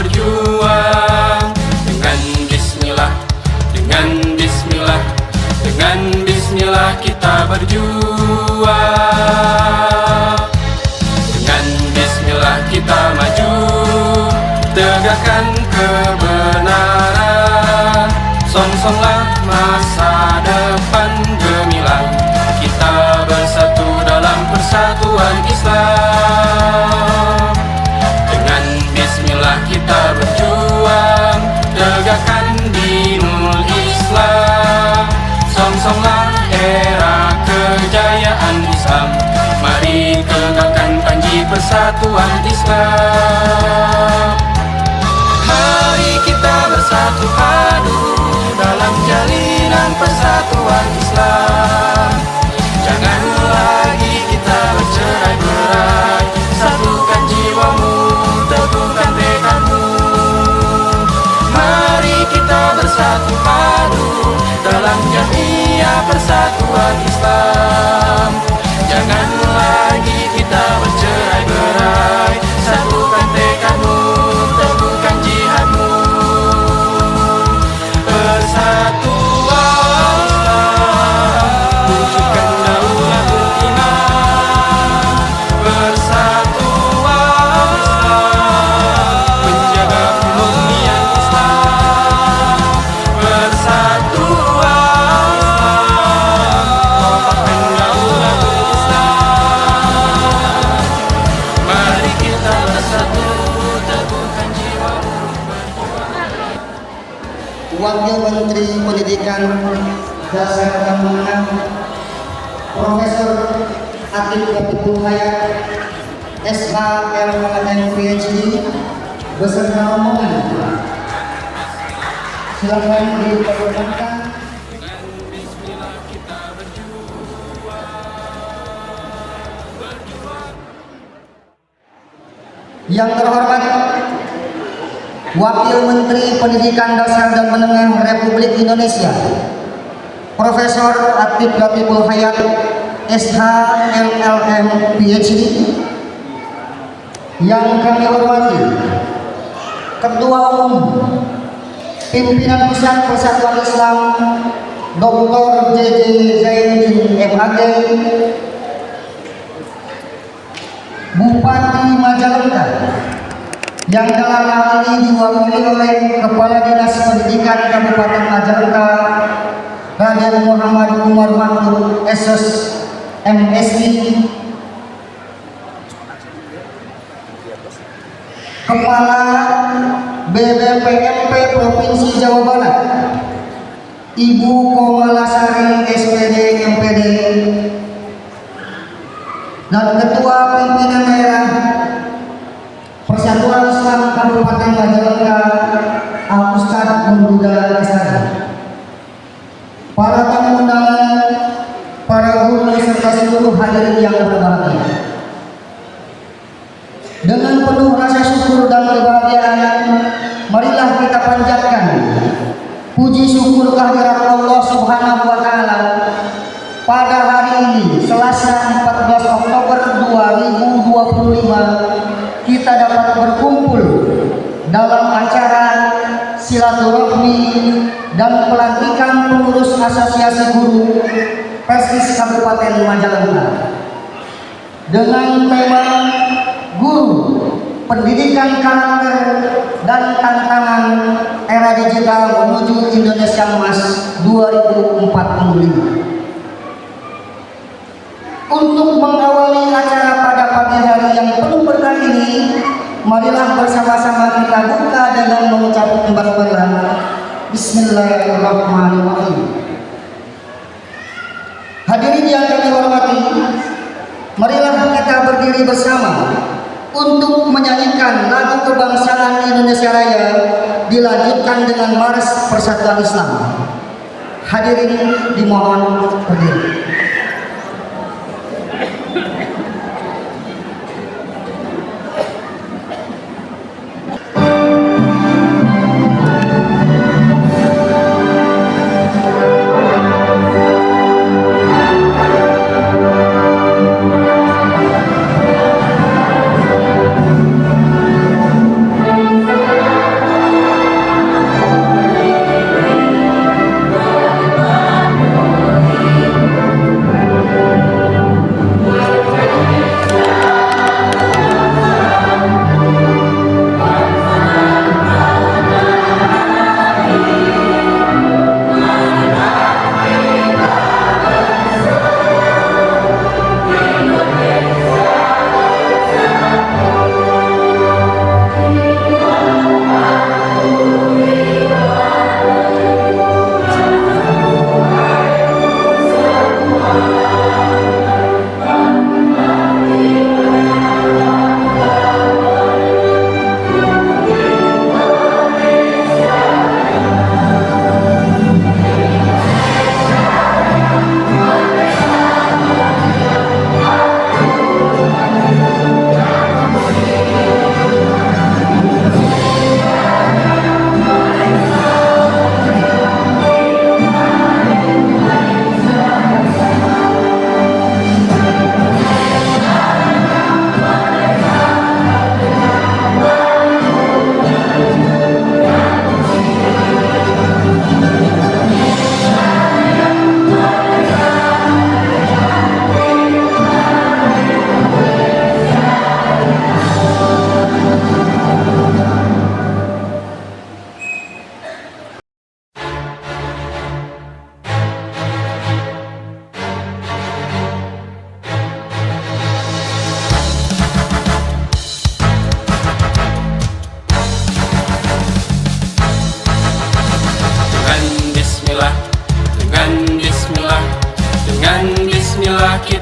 berjuang. Dengan bismillah, dengan bismillah, dengan bismillah kita berjuang. Dengan bismillah kita maju, tegakkan kebenaran. Songsonglah masa depan gemilang, kita bersatu dalam persatuan Islam. Dengan bismillah kita berjuang, tegakkan dinul Islam. Songsonglah era kejayaan Islam, mari tegakkan panji persatuan Islam. Mari kita bersatu padu dalam jalinan persatuan Islam. Jangan lagi kita bercerai-berai, satukan jiwamu, teguhkan tekadmu. Mari kita bersatu padu dalam jamiah persatuan Islam. Jangan lagi kita bercerai-berai, satukan tekadmu, teguhkan jihadmu. Persatuan Islam, wujudkan daulatul iman. Persatuan Islam, menjaga kemurnian Islam. Persatuan Islam, kokohkan daulatul Islam. Mari kita bersatu, teguhkan jiwamu. Wakil Menteri Pendidikan Dasar dan Menengah Profesor Atif Latiful Hayat SHLM PhD beserta rombongan. Silakan diperkenalkan. Yang terhormat Wakil Menteri Pendidikan Dasar dan Menengah Republik Indonesia Profesor Atif Latiful Hayat SHLM PhD. Yang kami hormati Ketua Umum Pimpinan Pusat Persatuan Islam Dr. JJ Zainuddin MHD, Bupati Majalengka yang dalam hal ini diwakili oleh Kepala Dinas Pendidikan Kabupaten Majalengka Raden Muhammad Umar Mahmud SS MSI, Kepala BBPMP Provinsi Jawa Barat Ibu Komalasari SPD MPD, dan Ketua Pimpinan Daerah Persatuan Islam Kabupaten Majalengka Al Ustadz Munduda Esari, para tamu undangan, para guru serta seluruh hadirin yang berbahagia. Dengan penuh rasa syukur dan kebahagiaan, marilah kita panjatkan puji syukur kehadirat Allah Subhanahu wa Ta'ala pada hari ini, Selasa 14 Oktober 2025, kita dapat berkumpul dalam acara silaturahmi dan pelantikan pengurus Asosiasi Guru Persis Kabupaten Majalengka dengan tema Guru, Pendidikan Karakter dan Tantangan Era Digital Menuju Indonesia Emas 2045. Untuk mengawali acara pada pagi hari yang penuh berkah ini, marilah bersama-sama kita buka dengan mengucapkan basmalah. Bismillahirrahmanirrahim. Hadirin yang kami hormati, marilah kita berdiri bersama untuk menyanyikan lagu kebangsaan Indonesia Raya, dilanjutkan dengan Mars Persatuan Islam. Hadirin dimohon berdiri.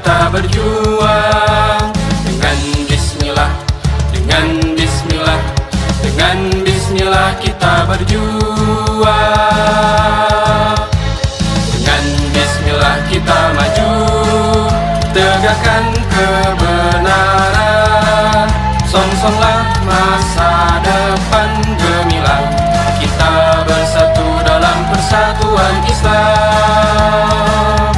kita berjuang. Dengan bismillah, dengan bismillah, dengan bismillah kita berjuang. Dengan bismillah kita maju, tegakkan kebenaran. Songsonglah masa depan gemilang, kita bersatu dalam persatuan Islam.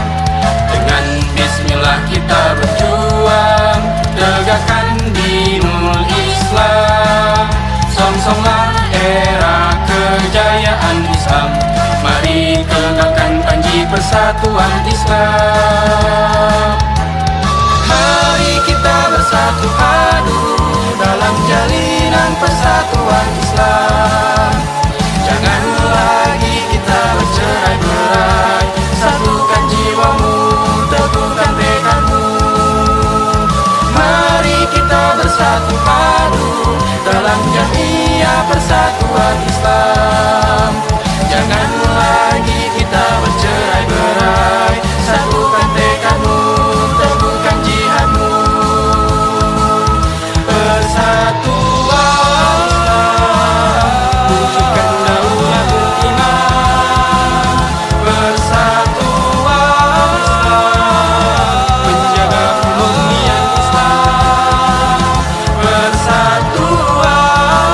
Dengan bismillah kita berjuang, tegakkan dinul Islam. Songsonglah era kejayaan Islam, mari tegakkan panji persatuan Islam. Mari kita bersatu padu dalam jalinan persatuan Islam. Jangan lagi kita bercerai-berai, satukan jiwamu, teguhkan tekadmu. Mari kita bersatu padu dalam jamiah persatuan Islam. Jangan lagi kita bercerai-berai, satukan tekadmu, teguhkan jihadmu. Persatuan Islam, wujudkan daulatul iman. Persatuan Islam, menjaga kemurnian Islam. Persatuan Islam,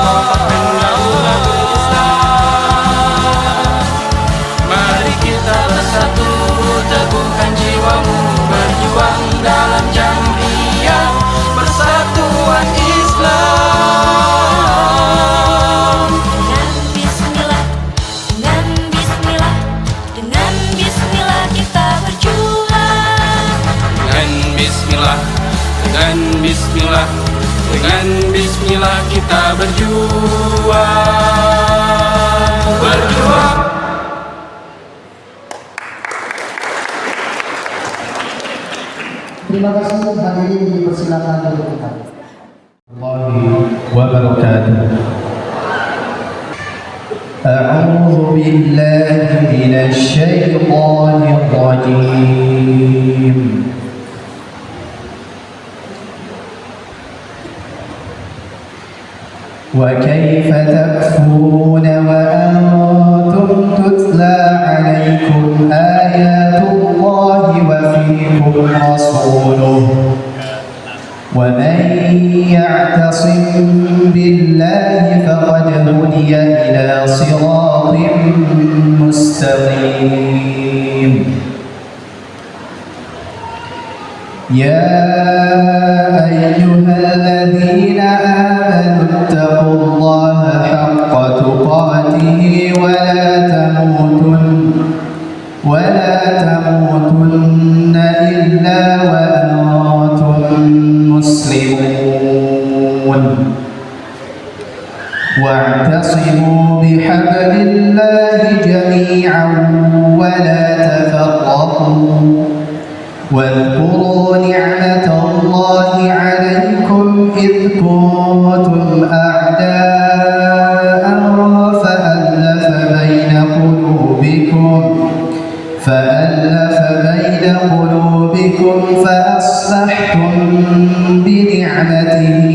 kokohkan daulatul Islam. Mari kita bersatu, teguhkan jiwamu, berjuang dalam jamiah persatuan Islam. Dengan bismillah, dengan bismillah, dengan bismillah kita berjuang. Dengan bismillah, dengan bismillah, dengan bismillah kita berjuang. Berjuang. Terima kasih, hadirin dipersilakan untuk kita. وبركاته. أعوذ بالله من الشيطان الرجيم. وكيف تكفرون وأنتم تتلى عليكم آيات الله وفيكم رسوله ومن يعتصم بالله فقد هدي إلى صراط مستقيم. يا أيها الذين آمنوا اتقوا الله حق تقاته ولا تموتن إلا وأنتم مسلمون. واعتصموا بحبل الله جميعا ولا تفرقوا. واذكروا نعمة الله عليكم إذ كنتم أعداء فألف بين قلوبكم فأصبحتم بنعمته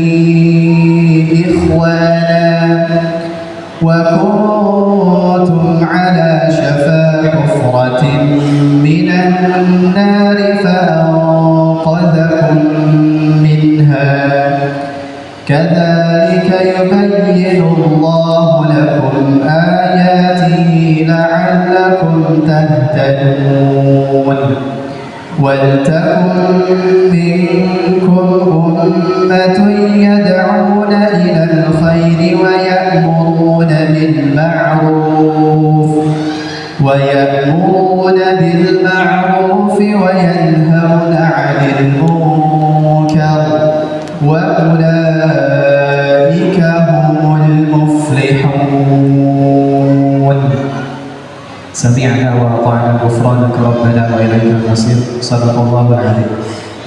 إخوانا وكنتم على شفا حفرة من النار فأنقذكم منها. كذلك يبين الله لكم آياته لعلكم تهتدون. ولتكن منكم أمة يدعون إلى الخير ويأمرون بالمعروف وينهون عن المنكر وأولئك هم المفلحون. سمعنا وأطعنا غفرانك ربنا وإليك المصير. صدق الله العظيم.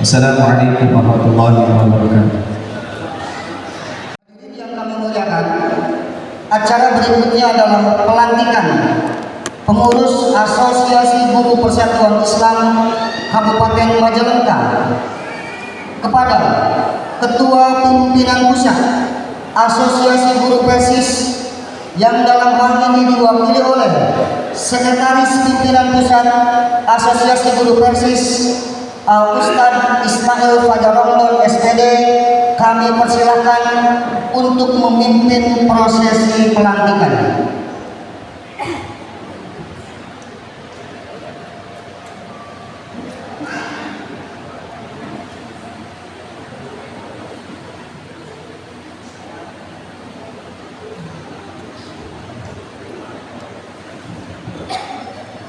السلام عليكم ورحمة الله وبركاته. Yang kami muliakan, acara berikutnya adalah pelantikan pengurus Asosiasi Guru Persatuan Islam Kabupaten Majalengka, kepada Ketua Pimpinan Pusat Asosiasi Guru Persis yang dalam hal ini diwakili oleh Sekretaris Pimpinan Pusat Asosiasi Guru Persis Ustadz Ismail Fajar Ramadan SPD, kami persilahkan untuk memimpin prosesi pelantikan.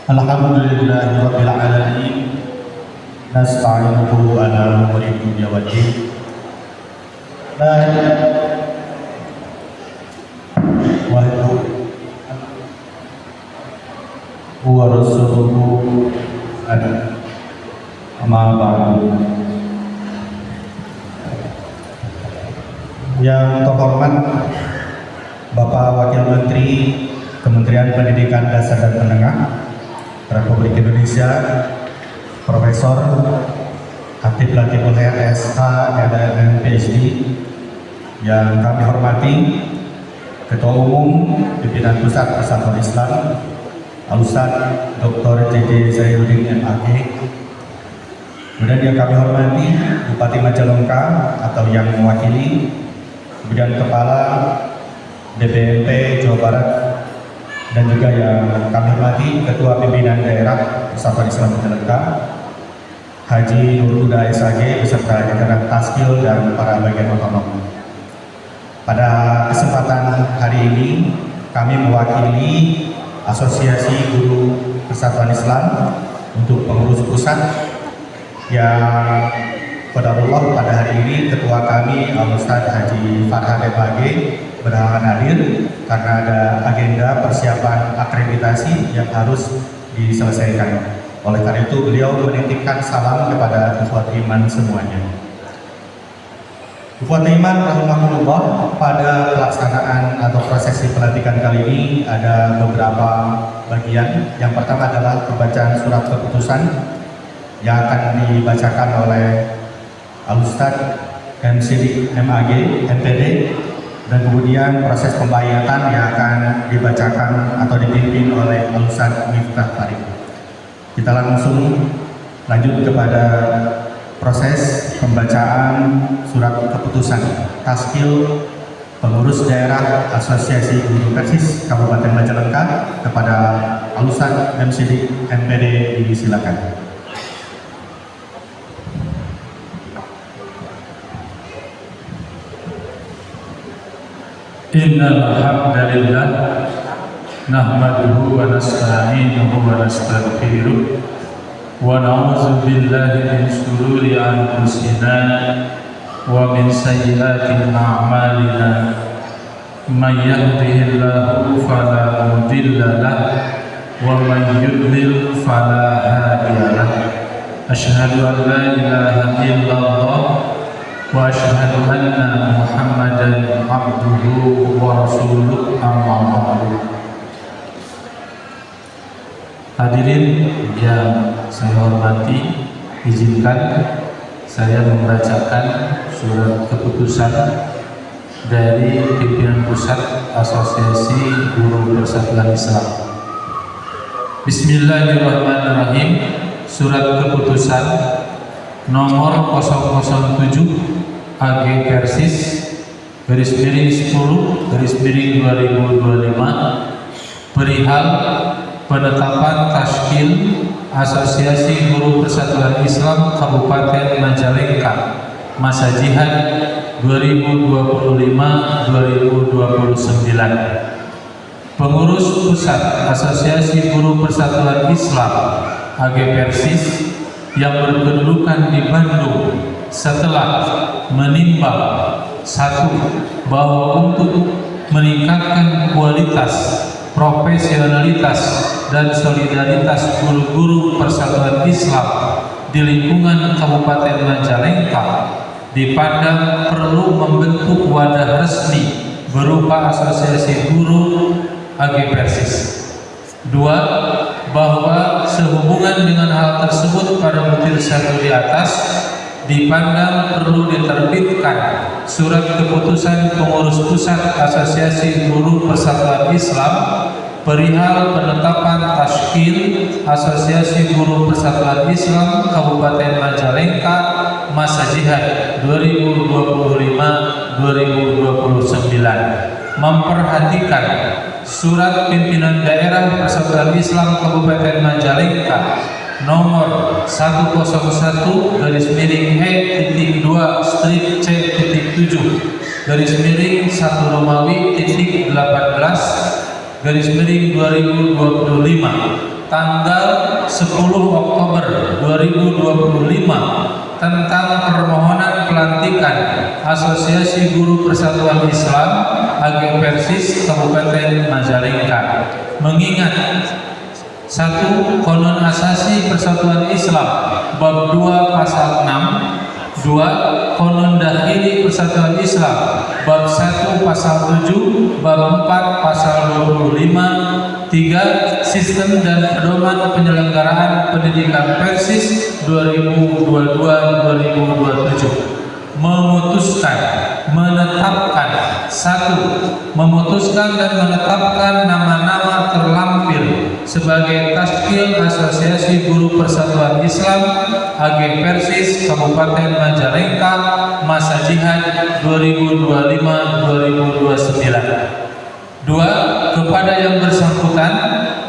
Alhamdulillahirabbil alamin. Nasta'inuhu ala umuri dunya waddin. La wa rasuluhu ada amma ba'du. Yang terhormat Bapak Wakil Menteri Kementerian Pendidikan Dasar dan Menengah Republik Indonesia, Profesor Hatib Latiful SH, LLM, PhD, yang kami hormati Ketua Umum Pimpinan Pusat Persatuan Islam Al-Ustadz Dr. JJ Zainuddin MAG, kemudian yang kami hormati Bupati Majalengka atau yang mewakili, kemudian Kepala DPMP Jawa Barat, dan juga yang kami hormati Ketua Pimpinan Daerah Persatuan Islam Majalengka Haji Nur Huda SAG beserta jajaran Taskil dan para bagian otonom. Pada kesempatan hari ini kami mewakili Asosiasi Guru Persatuan Islam untuk pengurus pusat yang qadarullah pada hari ini Ketua kami Al-Ustadz Haji Farhan MAG berhalangan hadir karena ada agenda persiapan akreditasi yang harus diselesaikan. Oleh karena itu beliau menitipkan salam kepada ikhwat iman semuanya. Ikhwat iman rahimahumullah, pada pelaksanaan atau prosesi pelantikan kali ini ada beberapa bagian. Yang pertama adalah pembacaan surat keputusan yang akan dibacakan oleh Al-Ustadz MCD MAG MPD, dan kemudian proses pembayatan yang akan dibacakan atau dipimpin oleh Al-Ustadz Miftah Farid. Kita langsung lanjut kepada proses pembacaan surat keputusan Taskil Pengurus Daerah Asosiasi Guru Persis Kabupaten Majalengka kepada Al-Ustadz MCD MPD, disilakan. Innal hamdalillah nahmaduhu wa nasta'inuhu wa nastaghfiruh wa na'udzu billahi min shururi anfusina wa min sayyiati a'malina. May yahdihillahu fala mudilla lahu wa may yudlil fala hadiya lahu. Asyhadu an la ilaha illallah wa asyhadu anna Muhammadan abduhu wa rasuluh, amma ba'du. Hadirin yang saya hormati, izinkan saya membacakan surat keputusan dari Pimpinan Pusat Asosiasi Guru Persatuan Islam. Bismillahirrahmanirrahim. Surat keputusan nomor 007 AG Persis /10/2025 perihal penetapan Taskil Asosiasi Guru Persatuan Islam Kabupaten Majalengka masa jihad 2025-2029. Pengurus Pusat Asosiasi Guru Persatuan Islam AG Persis yang berkedudukan di Bandung setelah menimbang satu, bahwa untuk meningkatkan kualitas, profesionalitas, dan solidaritas guru-guru Persatuan Islam di lingkungan Kabupaten Majalengka dipandang perlu membentuk wadah resmi berupa Asosiasi Guru AG Persis. Dua, bahwa sehubungan dengan hal tersebut pada butir 1 di atas dipandang perlu diterbitkan surat keputusan pengurus pusat Asosiasi Guru Persatuan Islam perihal penetapan tashkil Asosiasi Guru Persatuan Islam Kabupaten Majalengka masa jihad 2025-2029, memperhatikan surat pimpinan daerah Persatuan Islam Kabupaten Majalengka nomor 101-2/C.7/18 2025 tanggal 10 Oktober 2025 tentang permohonan pelantikan Asosiasi Guru Persatuan Islam AG Persis Kabupaten Majalengka, mengingat 1. Konon Asasi Persatuan Islam bab 2 pasal 6, 2. Konon Dahili Persatuan Islam bab 1 pasal 7, bab 4 pasal 25, 3. Sistem dan pedoman penyelenggaraan pendidikan Persis 2022-2027 memutuskan, menetapkan 1. Memutuskan dan menetapkan nama-nama terlampir sebagai tashkil Asosiasi Guru Persatuan Islam AG Persis Kabupaten Majalengka masa jihad 2025-2029. 2. Kepada yang bersangkutan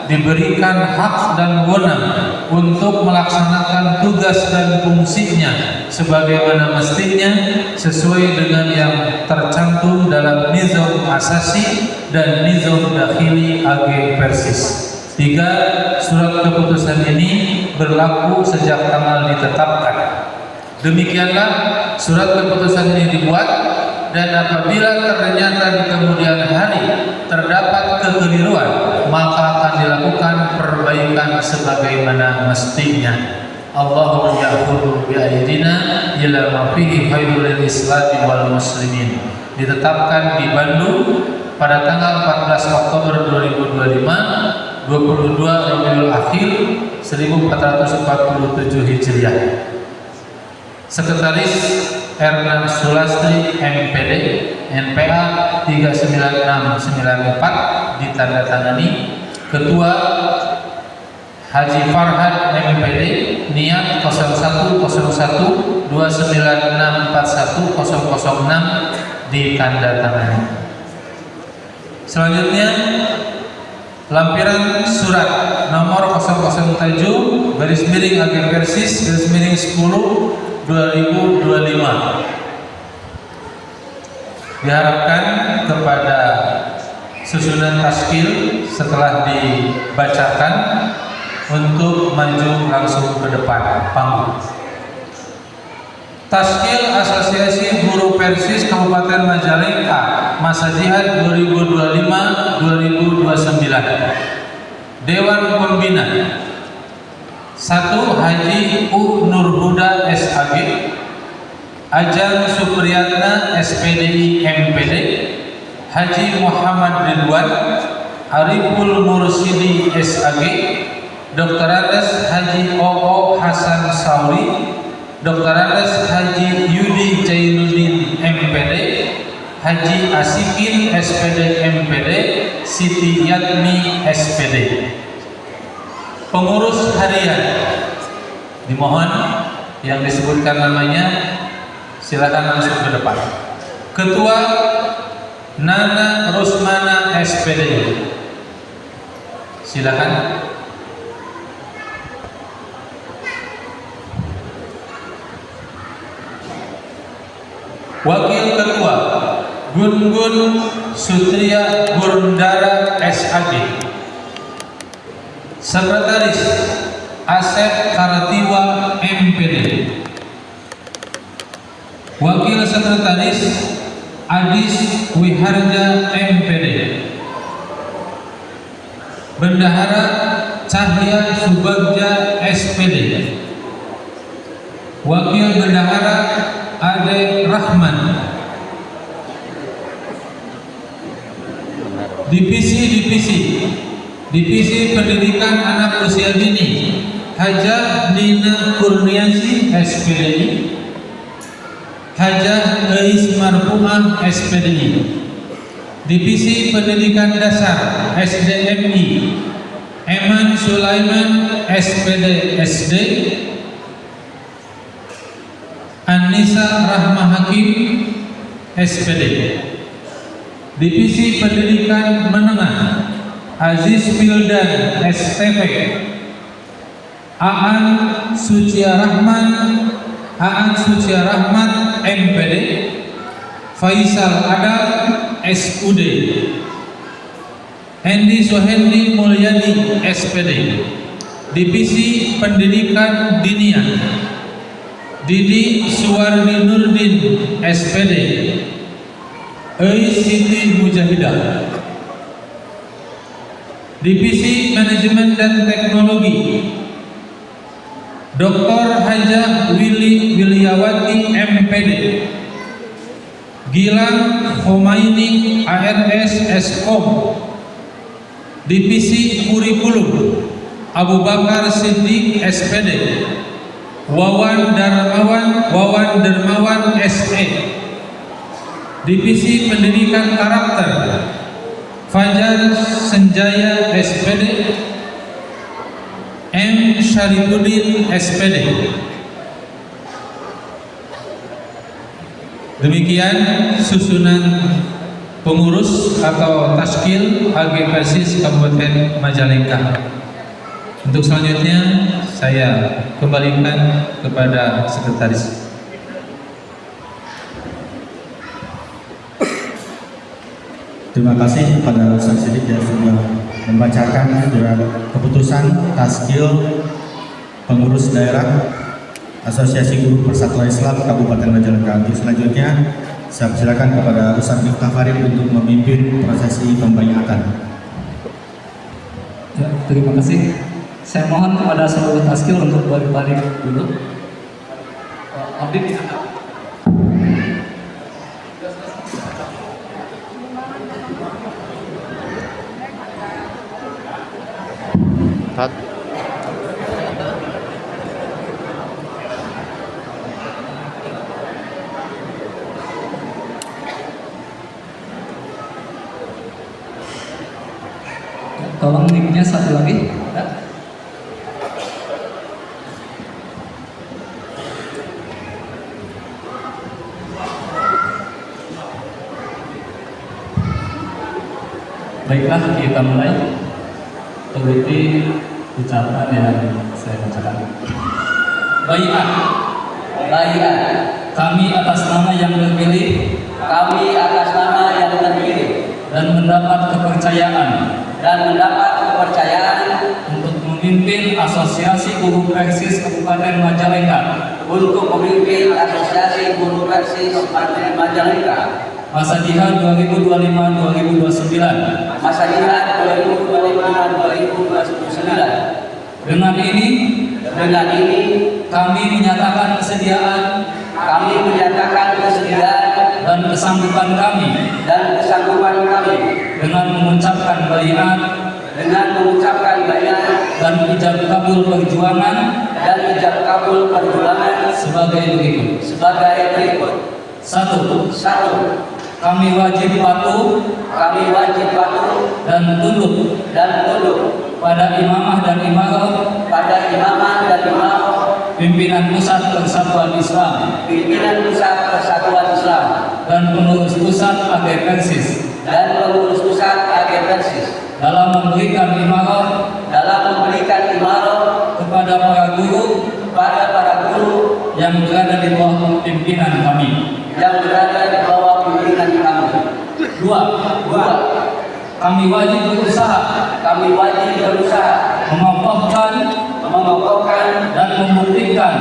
diberikan hak dan wewenang untuk melaksanakan tugas dan fungsinya sebagaimana mestinya sesuai dengan yang tercantum dalam Nizam Asasi dan Nizam Dakhili AG Persis. 3. Surat keputusan ini berlaku sejak tanggal ditetapkan. Demikianlah surat keputusan ini dibuat, dan apabila ternyata di kemudian hari terdapat kekeliruan, maka akan dilakukan perbaikan sebagaimana mestinya. Allahumma ya'khudhu bi'aydina ila ma fihi khairul lil Islam wal muslimin. Ditetapkan di Bandung pada tanggal 14 Oktober 2025, 22 Rabiul Akhir 1447 Hijriah. Sekretaris Erna Sulastri MPD NPA 39694 ditandatangani. Ketua Haji Farhad MPD Niat 010129641006 ditandatangani. Selanjutnya lampiran surat nomor 007 AG Persis 10/2025 diharapkan kepada susunan tashkil setelah dibacakan untuk maju langsung ke depan panggung. Tashkil Asosiasi Guru Persis Kabupaten Majalengka masa jihad 2025-2029. Dewan Pembina 1. Haji U. Nurhuda SAG, Ajeng Supriyatna SPDI MPD, Haji Muhammad Ridwan, Ariful Mursidi SAG, Dr. Andes Haji O.O. Hasan Sauri, Dr. Andes Haji Yudi Jainuddin MPD, Haji Asikin SPD MPD, Siti Yatmi SPD. Pengurus harian dimohon yang disebutkan namanya silakan langsung ke depan. Ketua Nana Rusmana SPD, silakan. Wakil Ketua Gun-Gun Sutria Gurundara SAG. Sekretaris Asep Karatiwa MPD. Wakil Sekretaris Adis Wiharja MPD. Bendahara Cahya Subagja SPD. Wakil Bendahara Ade Rahman. Divisi Pendidikan Anak Usia Dini Hajah Nina Kurniasi SPDI, Hajah Eis Marfuah SPDI. Divisi Pendidikan Dasar SDMI Eman Sulaiman SPD SD, Anissa Rahma Hakim SPD. Divisi Pendidikan Menengah Aziz Wildan STP, Aan Sucia Rahmat MPD, Faisal Adam SUD, Hendi Sohendi Mulyadi SPD. Divisi Pendidikan Diniyah Didi Suwardi Nurdin SPD, Eis Siti Mujahidah. Divisi Manajemen dan Teknologi Dr. Hajah Willy Wilyawati MPD, Gilang Khomaini ARS Eskom. Divisi Kurikulum Abu Bakar Siddiq SPD, Wawan Dermawan SE. Divisi Pendidikan Karakter Fajar Senjaya SPD, M. Syarifuddin SPD. Demikian susunan pengurus atau taskil AG Persis Kabupaten Majalengka. Untuk selanjutnya saya kembalikan kepada sekretaris. Terima kasih kepada Ustaz Siddiq yang sudah membacakan surat keputusan taskil pengurus daerah Asosiasi Guru Persatuan Islam Kabupaten Majalengka. Untuk selanjutnya saya persilakan kepada Ustaz Miftah Farid untuk memimpin prosesi pembayatan. Ya, terima kasih. Saya mohon kepada seluruh taskil untuk balik dulu. Abdi tolong mic-nya satu lagi. Baiklah, kita mulai. Seperti ucapan yang saya bacakan. Baiat kami atas nama yang terpilih, dan mendapat kepercayaan untuk memimpin Asosiasi Guru Persis Kabupaten Majalengka masa jihad 2025-2029. Dengan ini kami menyatakan kesediaan dan kesanggupan kami dengan mengucapkan baiat dan ijab kabul perjuangan sebagai berikut. 1. Kami wajib patuh dan tunduk pada imamah dan imarah pimpinan pusat Persatuan Islam dan pengurus pusat AG Persis dalam memberikan imarah kepada para guru yang berada di bawah pimpinan kami. 2. Kami wajib berusaha mengokohkan dan membuktikan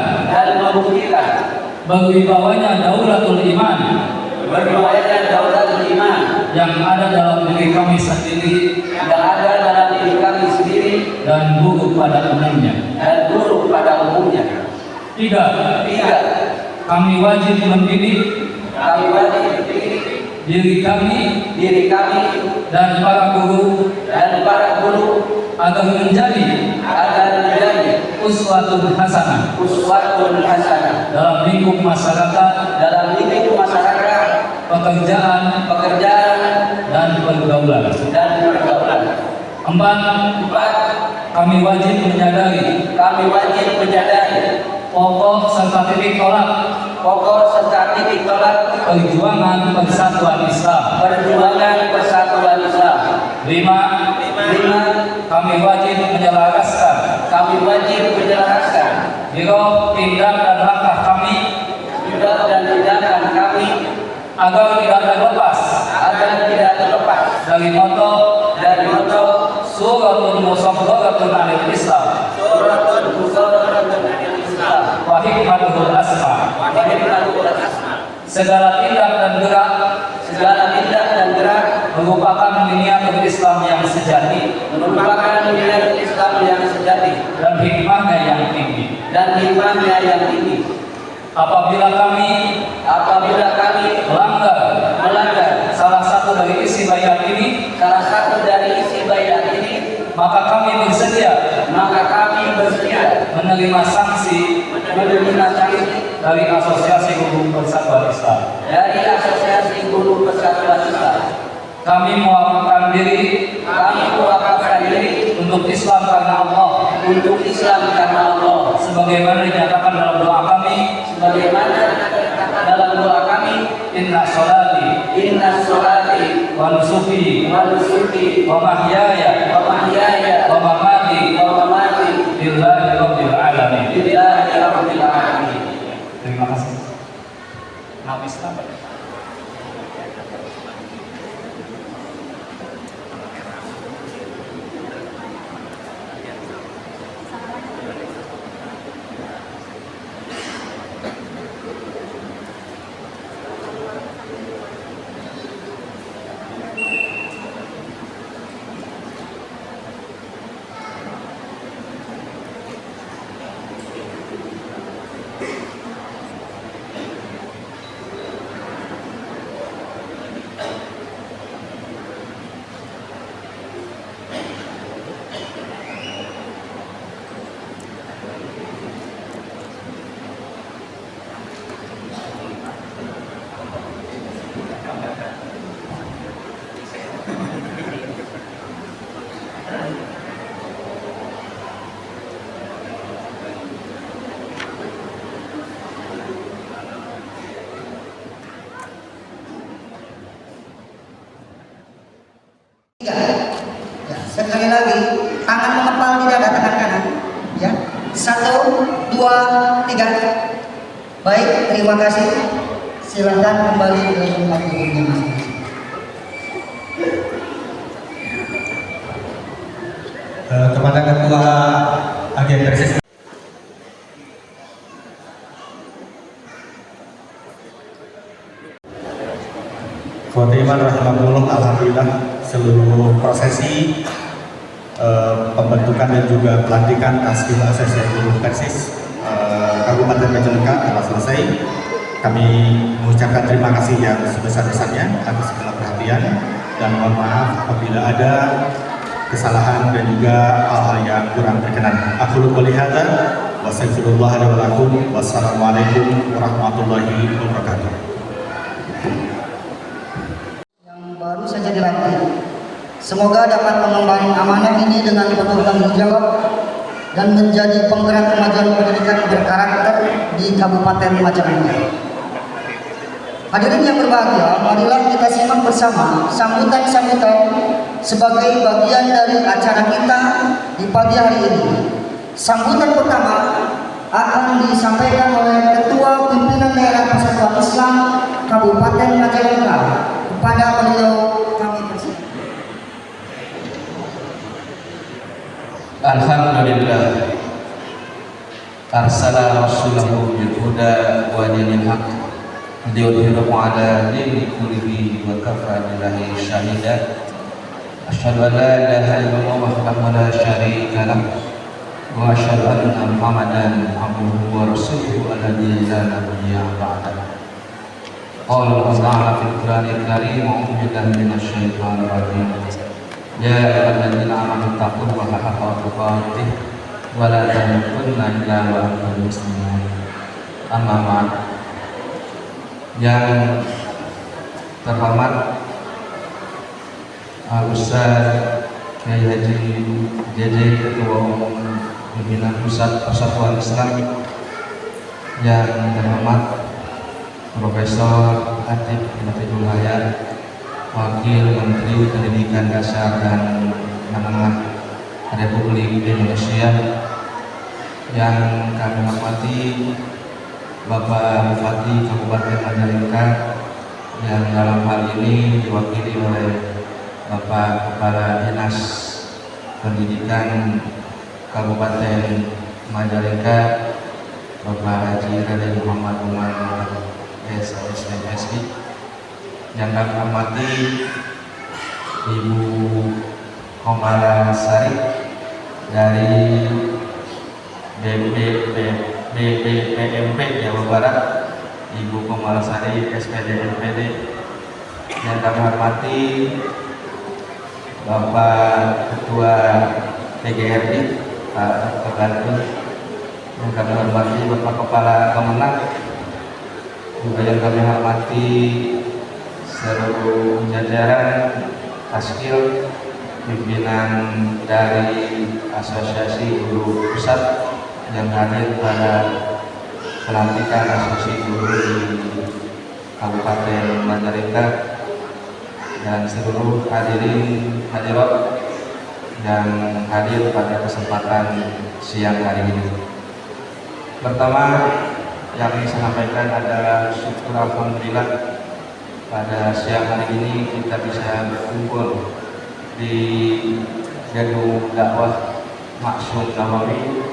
berwibawanya daulatul iman yang ada dalam diri kami sendiri dan guru pada umumnya. 3. Kami wajib mendidik diri kami dan para guru agar menjadi uswatun hasanah dalam lingkup masyarakat, pekerjaan dan pergaulan. Empat, kami wajib menyadari pokok serta titik tolak perjuangan persatuan Islam. Lima, kami wajib menyelaraskan biro, tindak dan langkah kami agar tidak terlepas dari moto Suratul Musabbaqatun 'alal Islam wa hikmatuhul asma. Segala tindak dan gerak merupakan miniatur Islam yang sejati dan hikmahnya yang tinggi. Apabila kami melanggar salah satu dari isi bayat ini, maka kami bersedia menerima sanksi dari Asosiasi Guru Persatuan Islam. Kami mewakafkan diri untuk Islam karena Allah, sebagaimana dinyatakan dalam doa kami, inna sholati wa nusuki wa mahyaya wa mamati lillahi rabbil alamin. Terima kasih. Nama Islam. Sekali lagi, tangan mengepal di dada, tangan kanan. Ya, 1, 2, 3. Baik, terima kasih. Silakan kembali ke tempat duduknya masing-masing. Kepada Ketua Agen Persis. Khotibah rahimahullah, alhamdulillah seluruh prosesi pembentukan dan juga pelantikan Tasbih Asosiasi Guru Persis Kabupaten Majalengka telah selesai. Kami mengucapkan terima kasih yang sebesar-besarnya atas segala perhatian dan mohon maaf apabila ada kesalahan dan juga hal-hal yang kurang berkenan. Aku qouli hadza wa astaghfirullah li wa lakum. Wassalamualaikum warahmatullahi wabarakatuh. Baru saja dilantik. Semoga dapat mengemban amanah ini dengan penuh tanggung jawab dan menjadi penggerak kemajuan pendidikan berkarakter di Kabupaten Majalengka. Hadirin yang berbahagia, marilah kita simak bersama sambutan-sambutan sebagai bagian dari acara kita di pagi hari ini. Sambutan pertama akan disampaikan oleh Ketua Pimpinan Daerah Persatuan Islam Kabupaten Majalengka. Kepada beliau kami persilakan. Alhamdulillah arsala rasulahu bil huda wa dinil haq liyudhhirahu ala dini kullihi wa kafa billahi shahida. Asyhadu an la ilaha illallah wahdahu la syarika lah wa asyhadu anna Muhammadan abduhu wa rasuluhu alladzi la nabiyya ba'dahu. Qala Allah Ta'ala fil Qur'anil Karim, a'udzu billahi minasy syaithanir rajim. Ya ayyuhalladzina amanu taqullaha haqqa tuqatih wa la tamutunna illa wa antum muslimun. Amma ba'd. Yang terhormat Ustaz Kiai Haji JJ Ketua Umum Pimpinan Pusat Persatuan Islam, yang terhormat Profesor Atif Nafiul Hayat, Wakil Menteri Pendidikan Dasar dan Menengah Republik Indonesia, yang kami hormati Bapak Bupati Kabupaten Majalengka, yang dalam hal ini diwakili oleh Bapak Kepala Dinas Pendidikan Kabupaten Majalengka, Bapak Haji Raden Muhammad Umar SMSI, yang kami hormati Ibu Komala Sari dari BPMP Jawa Barat, Ibu Komala Sari SPD NPD, yang kami hormati Bapak Ketua PGRI Pak Kebantu, yang kami hormati Bapak Kepala Kemenang, juga yang kami hormati seluruh jajaran Taskil, pimpinan dari Asosiasi Guru Pusat yang hadir pada pelantikan Asosiasi Guru di Kabupaten Majalengka, dan seluruh hadirin hadirat yang hadir pada kesempatan siang hari ini. Pertama yang ingin saya sampaikan adalah syukur alhamdulillah pada siang hari ini kita bisa berkumpul di gedung dakwah Maksud Nawawi,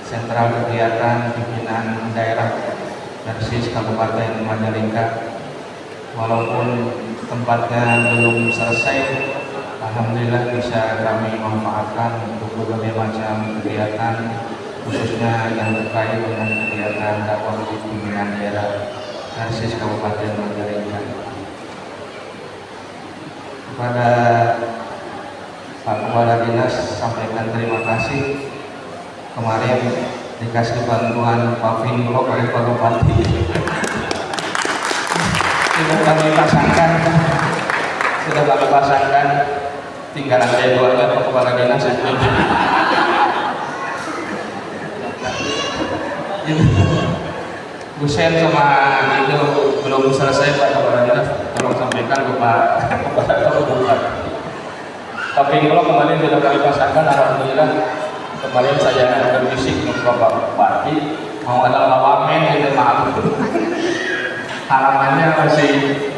sentral kegiatan pimpinan daerah Persis Kabupaten Majalengka. Walaupun tempatnya belum selesai, alhamdulillah bisa kami manfaatkan untuk berbagai macam kegiatan, khususnya yang terkait dengan kegiatan dakwah di pimpinan daerah Persis Kabupaten Majalengka. Kepada Pak Kepala Dinas sampaikan terima kasih. Kemarin dikasih bantuan paving blok oleh Pak Bupati. Sudah kami pasangkan, tinggal lantai 2 aja Pak Kepala Dinas. Busen sama itu belum selesai Pak Kepala Dinas, tolong sampaikan ke Pak Kepala Bupati. Tapi kalau kemarin sudah kami pasangkan, alhamdulillah. Kemarin saya berbisik ke Bapak Bupati, mau ada lawamen gitu, maaf. Halamannya masih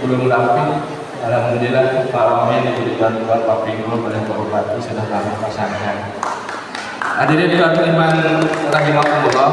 belum rapi. Alhamdulillah Pak Wamen diberikan Bapak Pinggul oleh Pak Bupati sudah kami pasangkan. Hadirin sekalian rahimahumullah.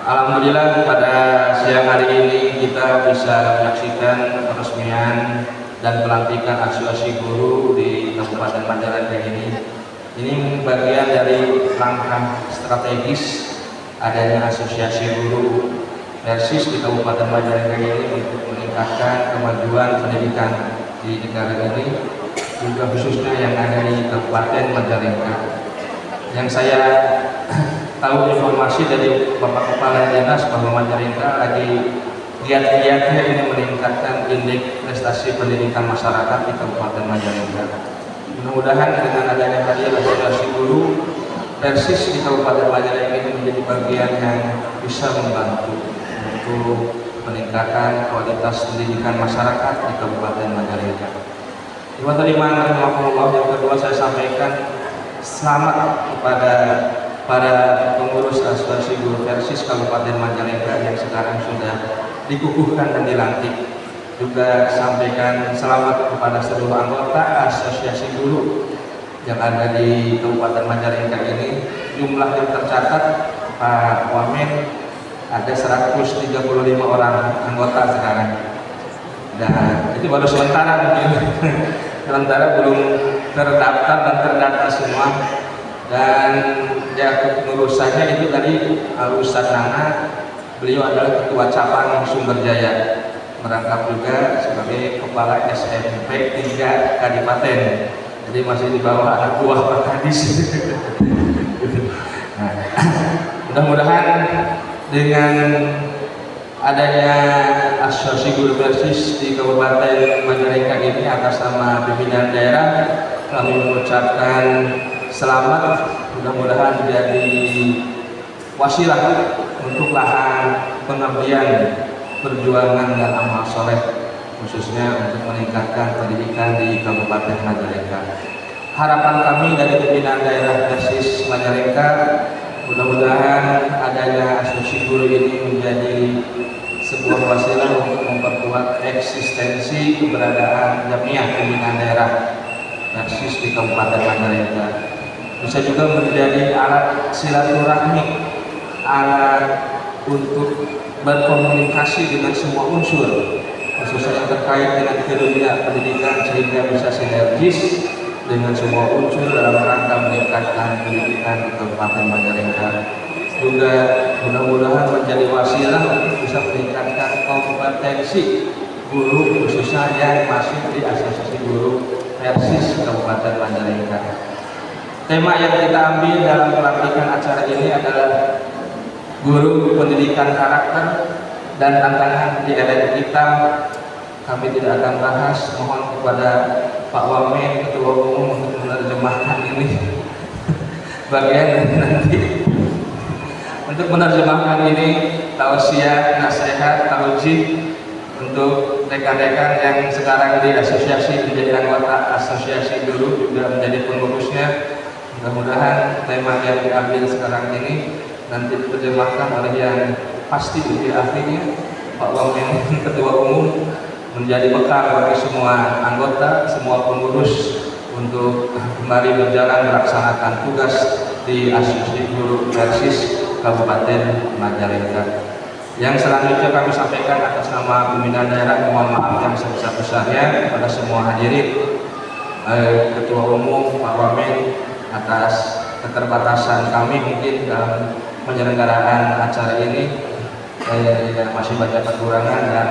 Alhamdulillah pada siang hari ini kita bisa menyaksikan peresmian dan pelantikan Asosiasi Guru di Kabupaten Majalengka ini. Ini bagian dari langkah strategis adanya Asosiasi Guru Persis di Kabupaten Majalengka ini untuk meningkatkan kemajuan pendidikan di negara ini, juga khususnya yang ada di Kabupaten Majalengka. Yang saya tahu informasi dari Bapak Kepala Dinas bahwa Majalengka lagi giat-giatnya ini meningkatkan indeks prestasi pendidikan masyarakat di Kabupaten Majalengka. Mudah-mudahan dengan adanya hadir Asosiasi Guru Persis di Kabupaten Majalengka ini menjadi bagian yang bisa membantu untuk meningkatkan kualitas pendidikan masyarakat di Kabupaten Majalengka. Yang kedua saya sampaikan selamat kepada para pengurus Asosiasi Guru Persis Kabupaten Majalengka yang sekarang sudah dikukuhkan dan dilantik. Juga sampaikan selamat kepada seluruh anggota Asosiasi Guru yang ada di Kabupaten Majalengka ini. Jumlah yang tercatat Pak Wamen ada 135 orang anggota sekarang. Dan itu baru sementara mungkin. Sementara belum terdaftar dan terdata semua. Dan ya kepengurusannya itu tadi Ustaz Nana, beliau adalah ketua cabang Sumberjaya, merangkap juga sebagai kepala SMP 3 Kadipaten. jadi masih di bawah anak buah Pak Kadis. Nah, mudah-mudahan dengan adanya asosiasi guru persis di Kabupaten Majalengka ini atas nama pimpinan daerah kami mengucapkan selamat, mudah-mudahan menjadi wasilah untuk lahan pengabdian perjuangan dan amal soleh khususnya untuk meningkatkan pendidikan di Kabupaten Majalengka. Harapan kami dari pimpinan daerah Persis Majalengka, mudah-mudahan adanya asosiasi guru ini menjadi sebuah wasilah untuk memperkuat eksistensi keberadaan jamiah pimpinan daerah Persis di Kabupaten Majalengka. Bisa juga menjadi alat silaturahmi, alat untuk berkomunikasi dengan semua unsur, khususnya yang terkait dengan dunia pendidikan, sehingga bisa sinergis dengan semua unsur dalam rangka meningkatkan pendidikan di Kabupaten Majalengka. Juga mudah-mudahan menjadi wasilah untuk bisa meningkatkan kompetensi guru khususnya yang masih di asosiasi guru Persis Kabupaten Majalengka. Tema yang kita ambil dalam pelantikan acara ini adalah guru pendidikan karakter dan tantangan di era kita. Kami tidak akan bahas, mohon kepada Pak Wamen Ketua Umum untuk menerjemahkan ini bagian nanti untuk menerjemahkan ini tausiah, nasihat, taujih untuk rekan-rekan yang sekarang di asosiasi menjadi anggota asosiasi guru juga menjadi pengurusnya. Mudah-mudahan tema yang diambil sekarang ini nanti diterjemahkan oleh yang pasti lebih ahlinya, Pak Wamen Ketua Umum, menjadi bekal bagi semua anggota, semua pengurus untuk kembali berjalan melaksanakan tugas di asosiasi guru Persis Kabupaten Majalengka. Yang selanjutnya kami sampaikan atas nama pimpinan daerah, mohon maaf yang sebesar-besarnya kepada semua hadirin, Ketua Umum Pak Wamen, atas keterbatasan kami mungkin dalam penyelenggaraan acara ini, masih banyak kekurangan dan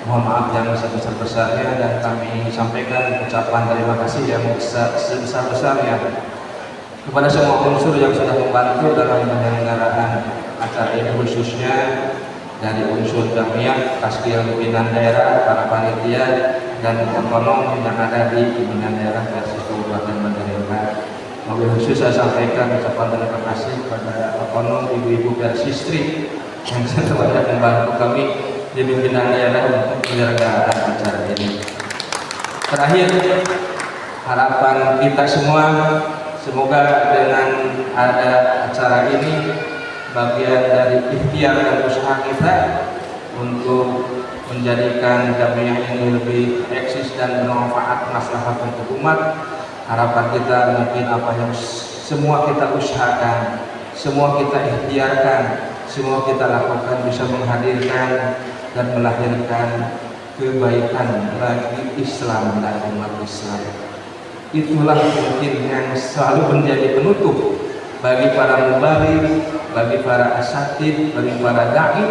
mohon maaf yang sebesar-besarnya, dan kami sampaikan ucapan terima kasih yang sebesar-besarnya kepada semua unsur yang sudah membantu dalam penyelenggaraan acara ini, khususnya dari unsur jamiah, kastil pimpinan daerah, para panitia dan otonom yang ada di pimpinan daerah Persis Kabupaten Majalengka. Mobil khusus saya sampaikan ucapan terima kasih kepada otonom ibu-ibu Persistri yang sudah banyak membantu kami di pimpinan daerah untuk penyelenggaraan acara ini. Terakhir, harapan kita semua, semoga dengan ada acara ini bagian dari ikhtiar dan usaha kita untuk menjadikan jamiah ini lebih eksis dan bermanfaat maslahat untuk umat. Harapan kita mungkin apa yang semua kita usahakan, semua kita ikhtiarkan, semua kita lakukan bisa menghadirkan dan melahirkan kebaikan bagi Islam dan umat Islam. Itulah mungkin yang selalu menjadi penutup bagi para mubaligh, bagi para asatid, bagi para dai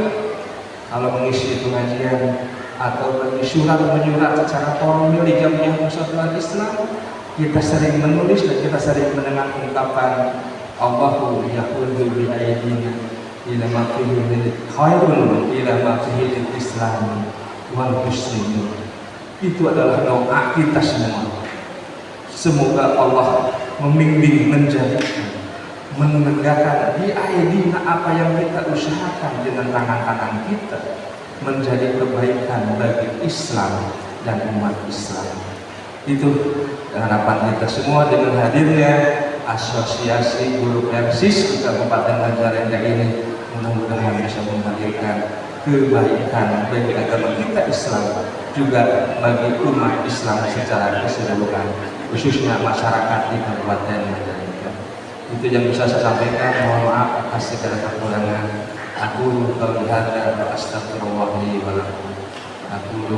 kalau mengisi pengajian atau bagi surat menyurat secara formal di jamiah Persatuan Islam. Kita sering menulis dan kita sering mendengar ungkapan Allahu yaqulu bi aydina ila ma fihi khairun ila ma fihi Islam wal muslimin. Itu adalah doa kita semua. Semoga Allah membimbing, menjadikan, menegakkan di aydina apa yang kita usahakan dengan tangan-tangan kita menjadi kebaikan bagi Islam dan umat Islam. Itu harapan kita semua dengan hadirnya asosiasi guru Persis di Kabupaten Majalengka ini, mudah-mudahan bisa menghadirkan kebaikan bagi agama kita Islam, juga bagi umat Islam secara keseluruhan, khususnya masyarakat di Kabupaten Majalengka. Itu yang bisa saya sampaikan. Mohon maaf atas segala kekurangan. Aku qauli hadza wa astaghfirullah li wa lakum. Aku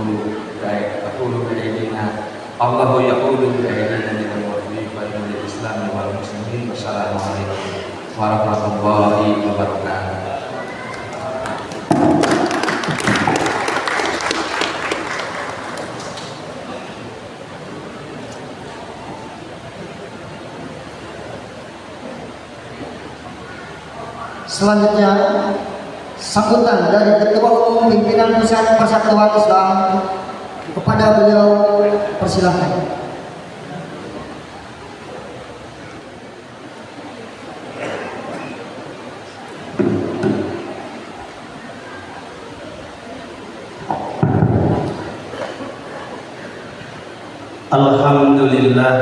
bi'aidina Allahu yaqulu bi'aidina lil mu'minin wal Islam wal muslimin. Wassalamualaikum warahmatullahi wabarakatuh. Selanjutnya, sambutan dari Ketua Umum Pimpinan Pusat Persatuan Islam, kepada beliau persilahkan. Alhamdulillah,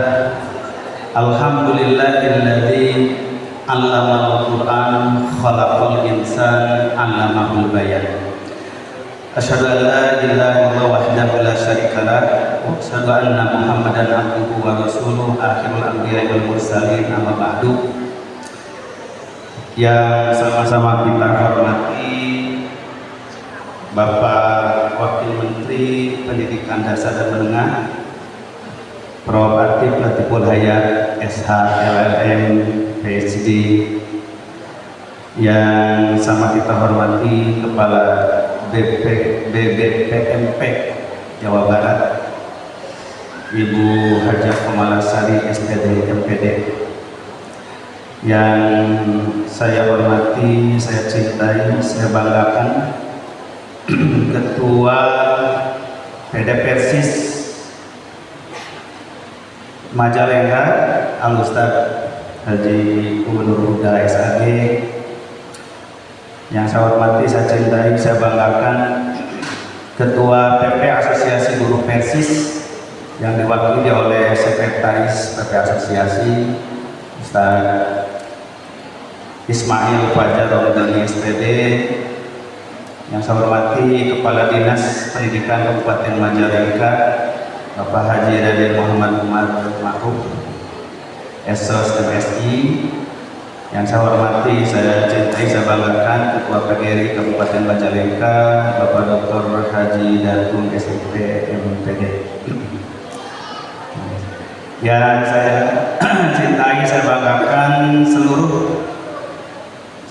alhamdulillahilladzi 'allamal Qur'an khalaqal insan 'allamahul bayan. Asyhadu an la ilaha illallah wahdahu la syarika lah wa asyhadu anna Muhammadan abduhu wa rasuluh akhirul anbiya'i wal mursalin amma ba'du. Yang sama-sama kita hormati Bapak Wakil Menteri Pendidikan Dasar dan Menengah Prof. Atif Latiful Hayat SH LLM PhD, yang sama kita hormati Kepala BPMP Jawa Barat Ibu Hajah Komalasari SPD MPD, yang saya hormati, saya cintai, saya banggakan Ketua PD Persis Majalengka Al-Ustaz Haji Gubernur Huda SAG, yang saya hormati, saya cintai, saya banggakan Ketua PP Asosiasi Guru Persis yang diwakili oleh Sekretaris PP Asosiasi Ustaz Ismail Fajar Romdani SPD, yang saya hormati Kepala Dinas Pendidikan Kabupaten Majalengka Bapak Haji Raden Muhammad Umar Ma'ruf Esos MSI, yang saya hormati, saya cintai, saya banggakan Ketua PGRI Kabupaten Majalengka Bapak Dr. Haji Datung SIP MPD, yang saya cintai, saya banggakan seluruh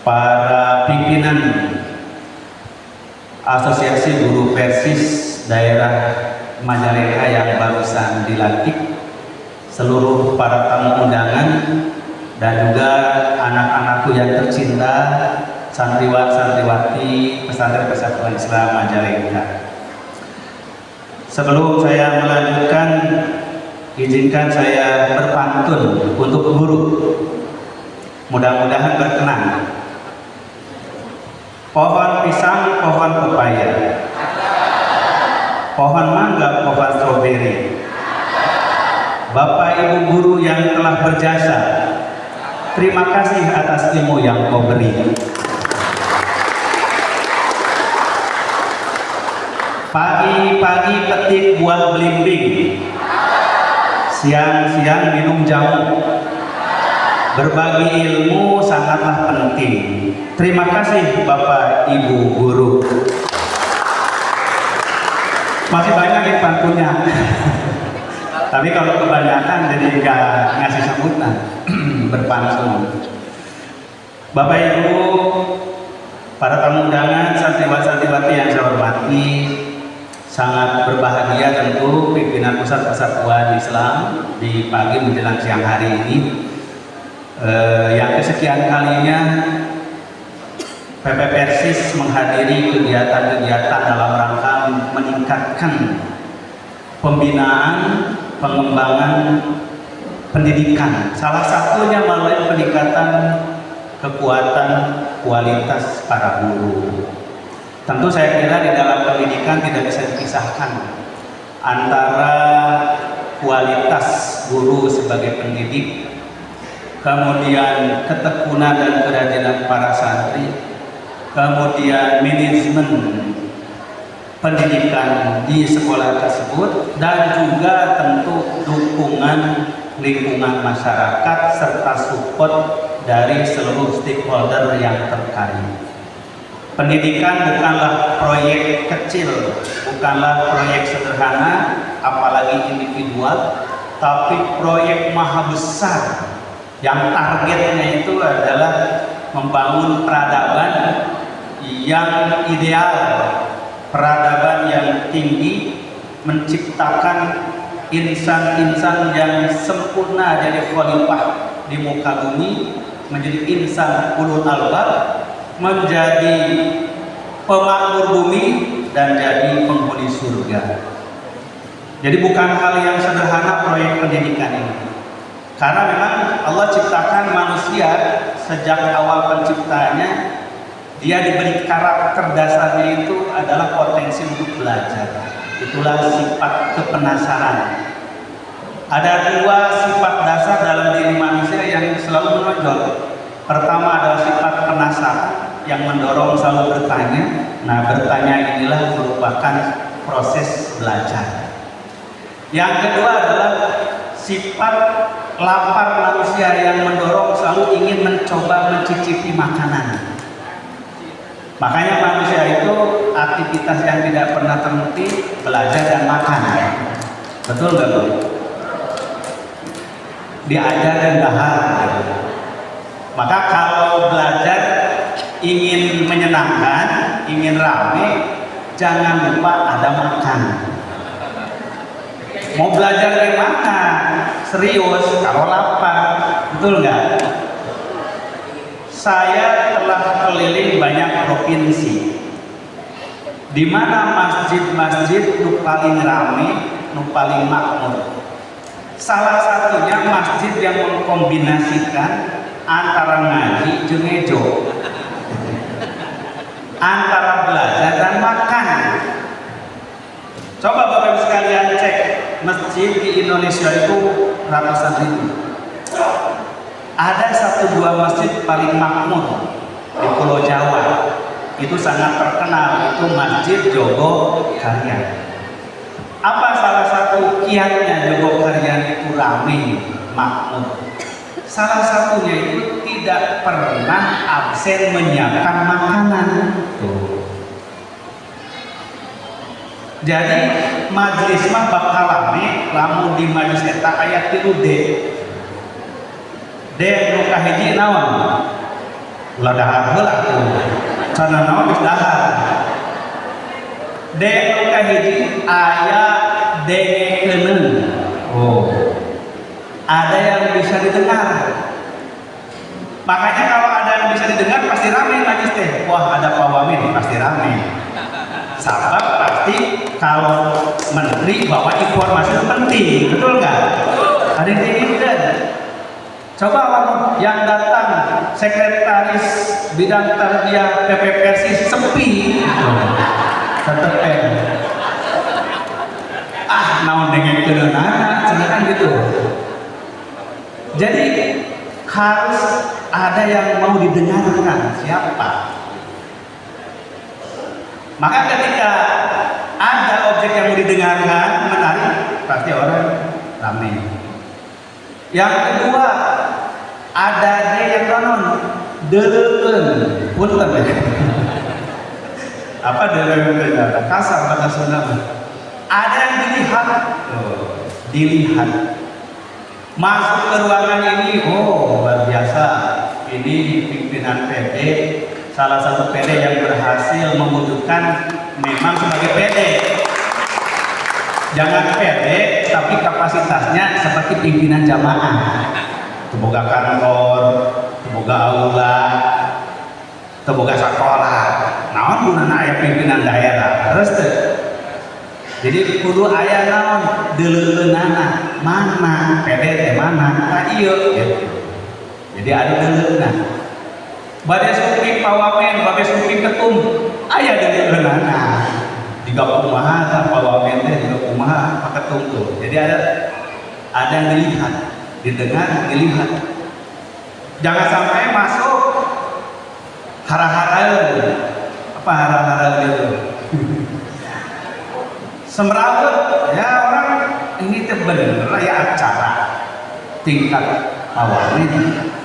para pimpinan Asosiasi Guru Persis daerah Majalengka yang barusan dilantik, seluruh para tamu undangan, dan juga anak-anakku yang tercinta, santriwati pesantren Persatuan Islam Majalengka. Sebelum saya melanjutkan, izinkan saya berpantun untuk guru, mudah-mudahan berkenan. Pohon pisang, pohon pepaya, pohon mangga, pohon stroberi. Bapak Ibu guru yang telah berjasa, terima kasih atas ilmu yang kau beri. Pagi-pagi petik buah belimbing, siang-siang minum jamu. Berbagi ilmu sangatlah penting. Terima kasih Bapak Ibu guru. Masih banyak nih pantunnya. Tapi kalau kebanyakan jadi nggak ngasih sambutan. Berpantun. Bapak Ibu, para tamu undangan, santriwati-santriwati yang saya hormati, sangat berbahagia tentu pimpinan Pusat Persatuan Islam di pagi menjelang siang hari ini, yang kesekian kalinya PP Persis menghadiri kegiatan-kegiatan dalam rangka meningkatkan pembinaan, pengembangan pendidikan. Salah satunya melalui peningkatan kekuatan kualitas para guru. Tentu saya kira di dalam pendidikan tidak bisa dipisahkan antara kualitas guru sebagai pendidik, kemudian ketekunan dan kerajinan para santri, kemudian manajemen pendidikan di sekolah tersebut, dan juga tentu dukungan lingkungan masyarakat serta support dari seluruh stakeholder yang terkait. Pendidikan bukanlah proyek kecil, bukanlah proyek sederhana, apalagi individual, tapi proyek maha besar yang targetnya itu adalah membangun peradaban yang ideal, peradaban yang tinggi, menciptakan insan-insan yang sempurna jadi khalifah di muka bumi, menjadi insan ulul albab, menjadi pemakmur bumi dan jadi penghuni surga. Jadi bukan hal yang sederhana proyek pendidikan ini. Karena memang Allah ciptakan manusia sejak awal penciptanya, dia diberi karakter dasarnya itu adalah potensi untuk belajar. Itulah sifat kepenasaran. Ada dua sifat dasar dalam diri manusia yang selalu menonjol. Pertama adalah sifat penasaran yang mendorong selalu bertanya. Nah, bertanya inilah merupakan proses belajar. Yang kedua adalah sifat lapar manusia yang mendorong selalu ingin mencoba mencicipi makanan. Makanya manusia itu aktivitas yang tidak pernah terhenti, belajar dan makan. Betul nggak, Bu? Diajar dan dahar. Maka kalau belajar ingin menyenangkan, ingin rame, jangan lupa ada makan. Mau belajar gimana? Serius, kalau lapar, betul nggak? Saya telah keliling banyak provinsi, di mana masjid-masjid nu paling rame, nu paling makmur. Salah satunya masjid yang mengkombinasikan antara ngaji jeung ngejo, antara belajar dan makan. Coba Bapak Ibu sekalian cek masjid di Indonesia itu ratusan ribu. Ada 1-2 masjid paling makmur di Pulau Jawa. Itu sangat terkenal, itu Masjid Jogokarian. Apa salah satu kiatnya Jogokarian itu ramai, makmur? Salah satunya itu tidak pernah absen menyiapkan makanan. Jadi majelis mah bakal rame, lamun di majelis eta aya 3D. Nu kahiji naon? Ulah dahar heula tuh. Cara naon geus dahar. Nu kahiji aya dengekeun. Oh. Ada yang bisa didengar. Makanya kalau ada yang bisa didengar pasti rame majelis teh. Wah, ada Pak Wamen pasti rame. Sabab pasti kalau menteri bawa informasi penting, betul nggak? Ada yang diinginkan. Coba yang datang sekretaris bidang tarbiyah PPPRC sepi, tetep naon dengan kenana, kan gitu. Jadi harus ada yang mau didengarkan. Siapa? Maka ketika ada objek yang mau didengarkan, menarik, pasti orang ramai. Yang kedua, ada yang nanon deleukeun, punten ya. Apa deleukeun? Kasar bahasa Sunda. Ada yang dilihat, dilihat. Masuk ke ruangan ini, luar biasa. Ini pimpinan PD, salah satu PD yang berhasil mewujudkan memang sebagai PD. Jangan PD, tapi kapasitasnya seperti pimpinan jamaah. Teboga kantor, teboga aula, teboga sekolah. Naon gunana aya pimpinan daerah? Terus teh. Jadi kudu aya naon deleukeunana, mana PD teh mana? Tah ieu gitu. Jadi ada deleukeunna. Bade suping pawamen, bade suping ketum, aya deleukeunana. Diga kumaha tah pawamen teh, diga kumaha pak ketum tuh. Jadi ada yang dilihat, didengar, dilihat. Jangan sampai masuk hara-hara. Apa hara-hara gitu? Semrawut, ya orang ini teh bener ya acara tingkat awalnya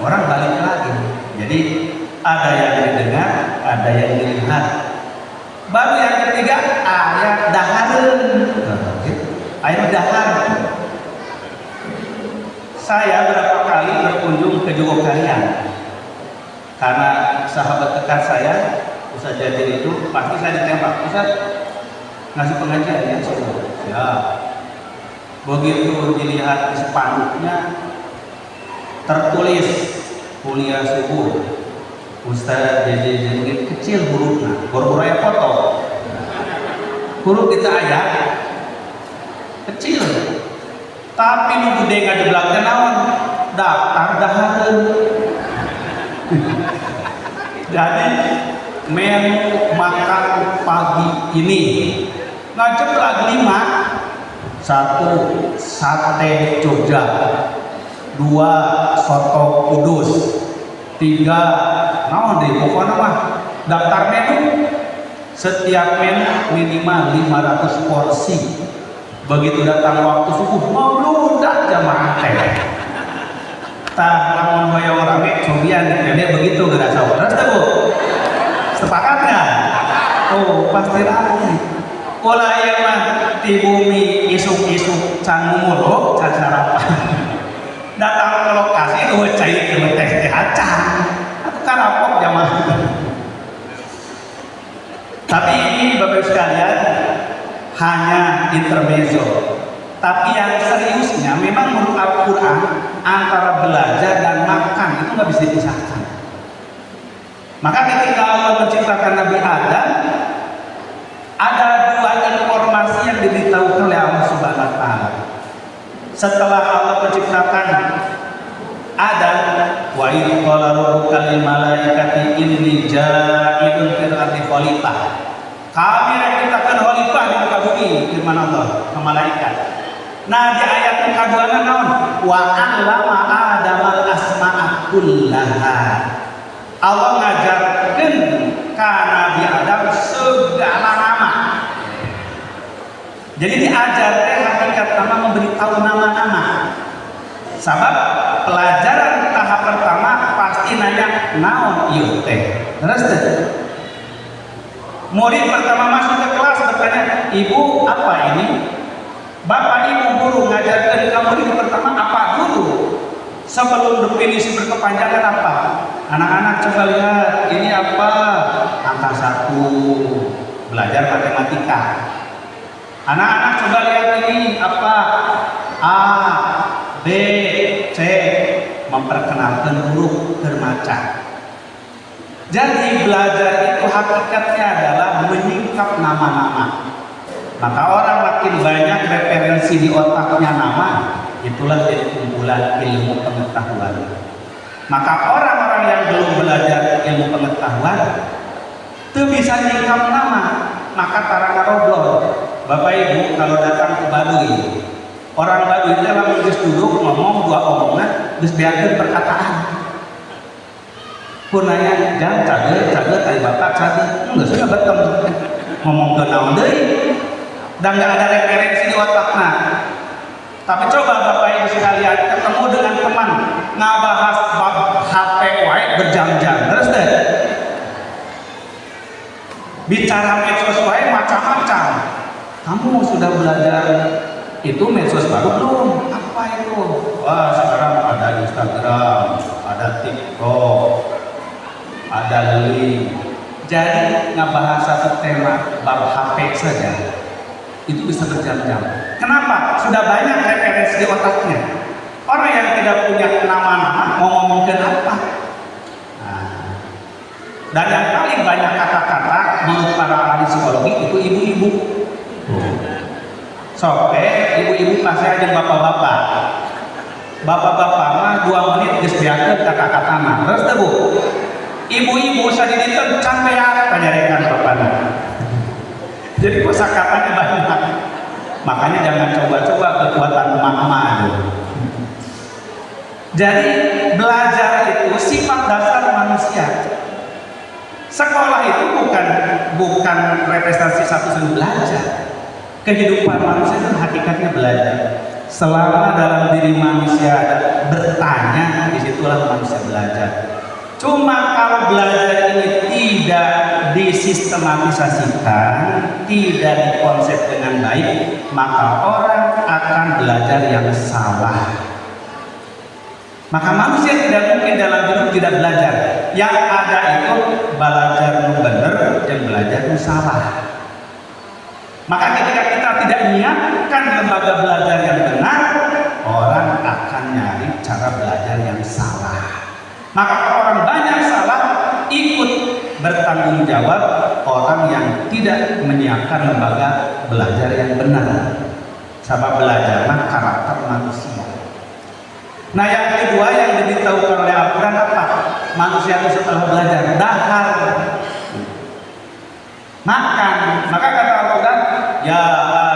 orang balik lagi. Jadi ada yang didengar, ada yang dilihat. Baru yang ketiga ayat dahareun. Ayat dahar. Saya berapa kali berkunjung ke Jogokarian karena sahabat dekat saya Ustaz Jadil itu pasti saya ditembak, Ustaz ngasih pengajian ya, ya. Begitu dilihat di spanduknya tertulis kuliah subuh Ustaz jadi kecil hurufnya, boro-boro aya foto. Huruf kita aya kecil. Tapi nu gede ngajeblak teh naon? Daftar dahareun. Jadi menu makan pagi ini ngajeblak 5. 1 sate Jogja, 2 soto Kudus, 3 naon deh pokoknya mah daftar menu. Setiap menu minimal 500 porsi. Begitu datang waktu subuh membludak jamaah teh. Tah lamun hoyong rame cobian gede begitu geus saudara teh Bu. Sepakat enggak? Oh, pasti rame. Pola ieu mah di bumi isuk-isuk can ngumul can sarapan. Datang ke lokasi eueuh cai teh teh acan. Atuh karapok jamaah. Tapi ini Bapak sekalian hanya intermezzo. Tapi yang seriusnya memang menurut Al-Quran antara belajar dan makan itu nggak bisa dipisahkan. Maka ketika Allah menciptakan Nabi Adam, ada 2 informasi yang diberitahukan oleh Allah Subhanahu Wa Taala. Setelah Allah menciptakan Adam, wa idh qala rabbuka lil malaikati inni ja'ilun fil ardi khalifah. Kami menciptakan khalifah di muka bumi, firman Allah ke malaikat. Nah di ayat yang kedua naon? Wa 'allama Adamal asma'a kullaha. Allah ngajarkeun ka Nabi Adam segala nama. Jadi diajar teh hakikat nama memberitahu nama-nama. Sabab pelajaran tahap pertama pasti nanya naon ieu teh. Terus teh murid pertama masuk ke kelas bertanya, "Ibu, apa ini?" Bapak ibu guru ngajarkan kamu murid pertama apa dulu? Sebelum definisi berkepanjangan apa? Anak-anak coba lihat, ini apa? Angka 1, belajar matematika. Anak-anak coba lihat ini apa? A, B, C, memperkenalkan huruf bermaca. Jadi belajar itu hakikatnya adalah menyingkap nama-nama. Maka orang makin banyak referensi di otaknya nama, itulah jadi kumpulan ilmu pengetahuan. Maka orang-orang yang belum belajar ilmu pengetahuan itu bisa nyingkap nama, maka tarana roblon. Bapak Ibu kalau datang ke Baduy, orang Baduy itu lamun geus duduk ngomong 2 omongan, geus biarkeun perkataan. Pun nanya, "Jang cager tadi Bapak cager." Geus betem. Ngomong ke naon deui? Dan nggak ada referensi di otaknya. Tapi coba Bapak Ibu sekalian ketemu dengan teman ngabahas HP wae berjam-jam, terus deh bicara medsos wae macam-macam. Kamu sudah belajar itu medsos baru belum? Apa itu? Wah sekarang ada Instagram, ada TikTok, ada link. Jadi ngabahas satu tema bab HP saja itu bisa berjam-jam. Kenapa? Sudah banyak referensi di otaknya. Orang yang tidak punya nama-nama mau ngomongin apa? Nah, dan yang paling banyak kata-kata menurut para ahli psikologi itu ibu-ibu. Ibu-ibu pasti aja bapak-bapak. Bapak-bapak mah 2 menit geus biakeun kata-kata mah. Terus teh Bu. Ibu-ibu sadiditeun can beak panyarekan bapana. Jadi kosakatanya banyak. Makanya jangan coba-coba kekuatan emak-emak. Jadi belajar itu sifat dasar manusia. Sekolah itu bukan representasi satu-satu belajar. Kehidupan manusia itu hakikatnya belajar. Selama dalam diri manusia ada bertanya, disitulah manusia belajar. Cuma kalau belajar ini tidak disistematisasikan, tidak dikonsep dengan baik, maka orang akan belajar yang salah. Maka manusia tidak mungkin dalam hidup tidak belajar. Yang ada itu belajar yang benar dan belajar yang salah. Maka ketika kita tidak menyiapkan lembaga belajar yang benar, orang akan nyari cara belajar yang salah. Maka kalau orang banyak salah, ikut bertanggung jawab orang yang tidak menyiapkan lembaga belajar yang benar. Sabab belajar mah karakter manusia. Nah yang kedua yang diberitahukan oleh Al-Quran apa? Manusia itu setelah belajar dahar, makan. Maka kata Al-Quran, ya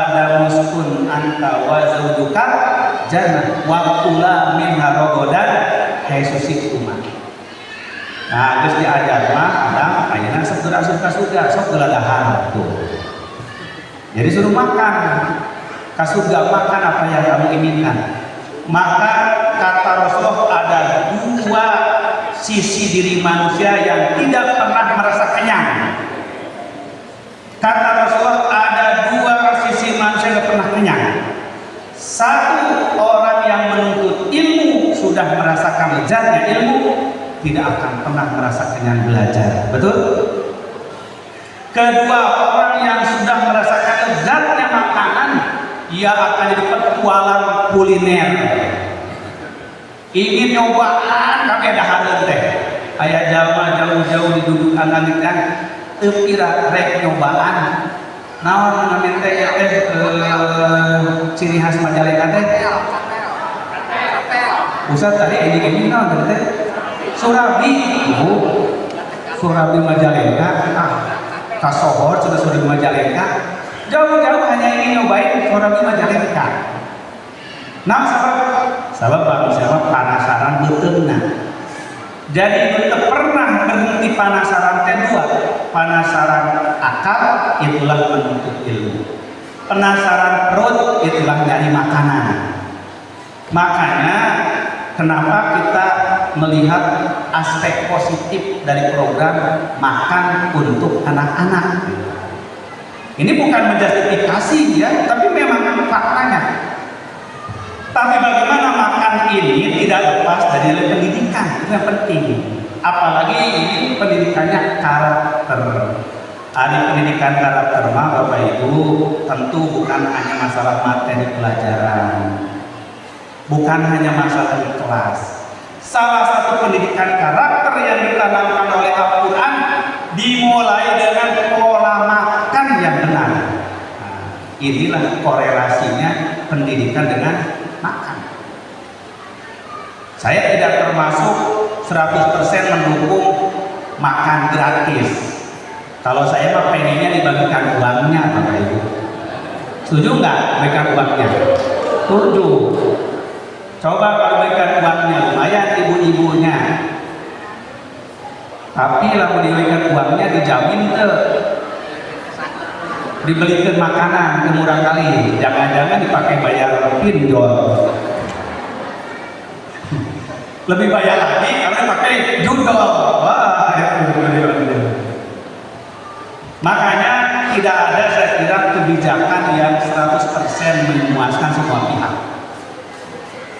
Adam uskun anta wa zawjuka jannah wa kula minha ragadan haitsu syi'tuma. Nah, terus diajar mah Adam ayeuna segera surga sok geula dahar tuh. Jadi suruh makan. Ka surga makan apa yang kamu inginkan. Maka kata Rasulullah ada dua sisi diri manusia yang tidak pernah merasa kenyang. Kata Rasulullah ada dua sisi manusia yang pernah kenyang. Satu, orang yang menuntut ilmu sudah merasakan lezatnya ilmu, tidak akan pernah merasa kenyang belajar. Betul? Kedua, orang yang sudah merasakan lezatnya makanan, ia akan jadi petualang kuliner. Ingin nyobaan tapi ada harga teh. Aya jalma jauh-jauh didudukan langitnya teu kira rek nyobaan. Naon namanya teh ciri khas Majalengka teh? Ustaz tadi ini naon teh? Surabi. Surabi Majalengka. Kasohor sudah Surabi Majalengka. Jauh-jauh hanya ingin nyobain Surabi Majalengka. Nah, sabab manusia penasaran beteuna. Jadi kita pernah berhenti penasaran kedua. Penasaran akal itulah menuntut ilmu. Penasaran perut itulah nyari makanan. Makanya kenapa kita melihat aspek positif dari program makan untuk anak-anak. Ini bukan menjustifikasi ya, tapi memang faktanya. Tapi bagaimana makan ini tidak lepas dari pendidikan, itu yang penting. Apalagi ini pendidikannya karakter. Ada pendidikan karakter mah Bapak Ibu tentu bukan hanya masalah materi pelajaran, bukan hanya masalah di kelas. Salah satu pendidikan karakter yang ditanamkan oleh Al-Quran dimulai dengan pola makan yang benar. Nah, inilah korelasinya pendidikan dengan makan. Saya tidak termasuk 100% mendukung makan gratis. Kalau saya mah pengennya dibagikan uangnya Bapak Ibu. Setuju nggak berikan uangnya? Setuju. Coba kalau berikan uangnya lumayan ibu-ibunya. Tapi kalau diberikan uangnya dijamin tuh dibelikan makanan murah kali, jangan-jangan dipakai bayar pinjol. Lebih bayar lagi karena pakai judol. Wah, makanya tidak ada saya kira kebijakan yang 100% memuaskan semua pihak.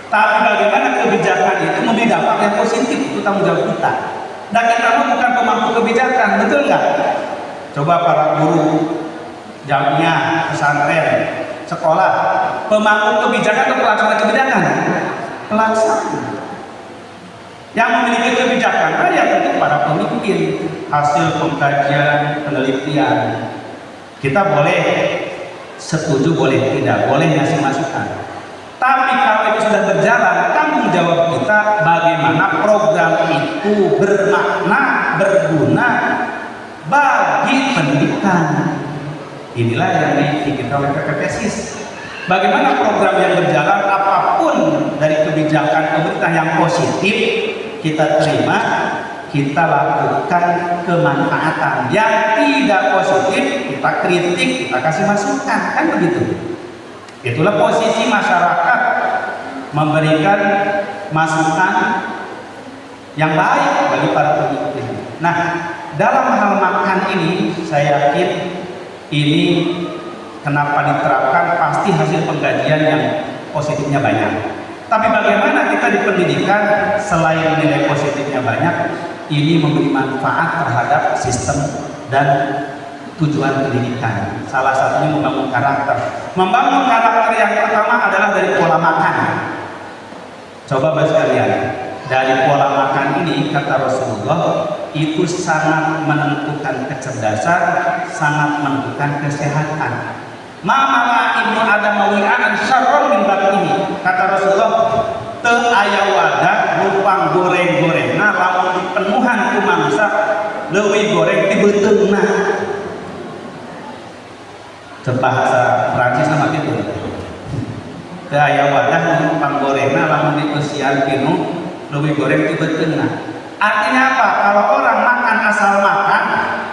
Tapi bagaimana kebijakan itu memberi dampak yang positif, itu tanggung jawab kita. Dan kita bukan pemangku kebijakan, betul nggak? Coba para guru jamiah, pesantren, sekolah, pemangku kebijakan atau pelaksana kebijakan? Pelaksana. Yang memiliki kebijakan, ya tentu para pemimpin, hasil pengkajian, penelitian. Kita boleh setuju, boleh tidak, boleh ngasih masukan. Tapi kalau itu sudah berjalan, tanggung jawab kita bagaimana program itu bermakna, berguna bagi pendidikan. Inilah yang kita oleh PPPSIS. Bagaimana program yang berjalan, apapun dari kebijakan pemerintah yang positif kita terima, kita lakukan kemanfaatan. Yang tidak positif kita kritik, kita kasih masukan, kan begitu. Itulah posisi masyarakat memberikan masukan yang baik bagi para pemimpin. Nah, dalam hal makan ini saya yakin ini kenapa diterapkan pasti hasil pengkajian yang positifnya banyak. Tapi bagaimana kita di pendidikan selain nilai positifnya banyak, ini memberi manfaat terhadap sistem dan tujuan pendidikan. Salah satunya membangun karakter. Membangun karakter yang pertama adalah dari pola makan. Coba Bapak sekalian, dari pola makan ini kata Rasulullah, itu sangat menentukan kecerdasan, sangat menentukan kesehatan. Ma'amala ibnu Adam wi'an syarron min batnihi, kata Rasulullah, teu aya wadah rupang goreng-gorengna lamun dipenuhan ku mangsa leuwih goreng ti beuteungna. Bahasa Prancis sama kitu. Teu aya wadah rupang gorengna lamun dipeusian pinu leuwih goreng ti beuteungna. Artinya apa? Kalau orang makan asal makan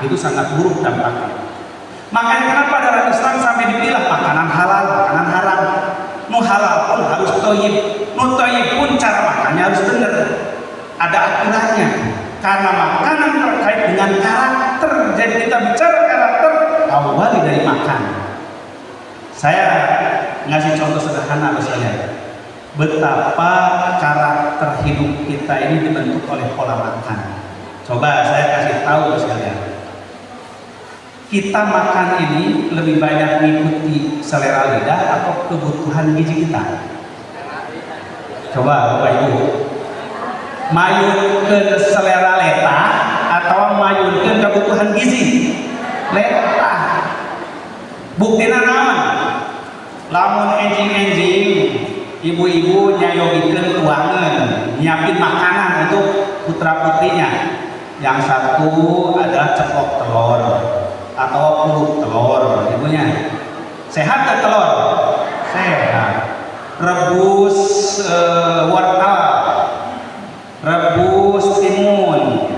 itu sangat buruk dampaknya. Makanya kenapa dalam Islam sampai dipilah makanan halal, makanan haram. Nu halal pun harus thayyib, nu thayyib pun cara makannya harus benar. Ada aturannya. Karena makanan terkait dengan karakter. Jadi kita bicara karakter awali dari makan. Saya ngasih contoh sederhana misalnya. Betapa karakter hidup kita ini dibentuk oleh pola makan. Coba saya kasih tahu sekalian. Kita makan ini lebih banyak mengikuti selera lidah atau kebutuhan gizi kita? Coba Bapak Ibu, mayunkeun selera leta atau mayunkeun kebutuhan gizi? Leta. Buktina naon? Lamun enjing-enjing, ibu-ibu nyayogikeun tuangan, nyiapin makanan untuk putra-putrinya. Yang satu adalah ceplok telur atau puluk telur, ibunya sehat ke telur? Sehat. Rebus wortel, rebus timun,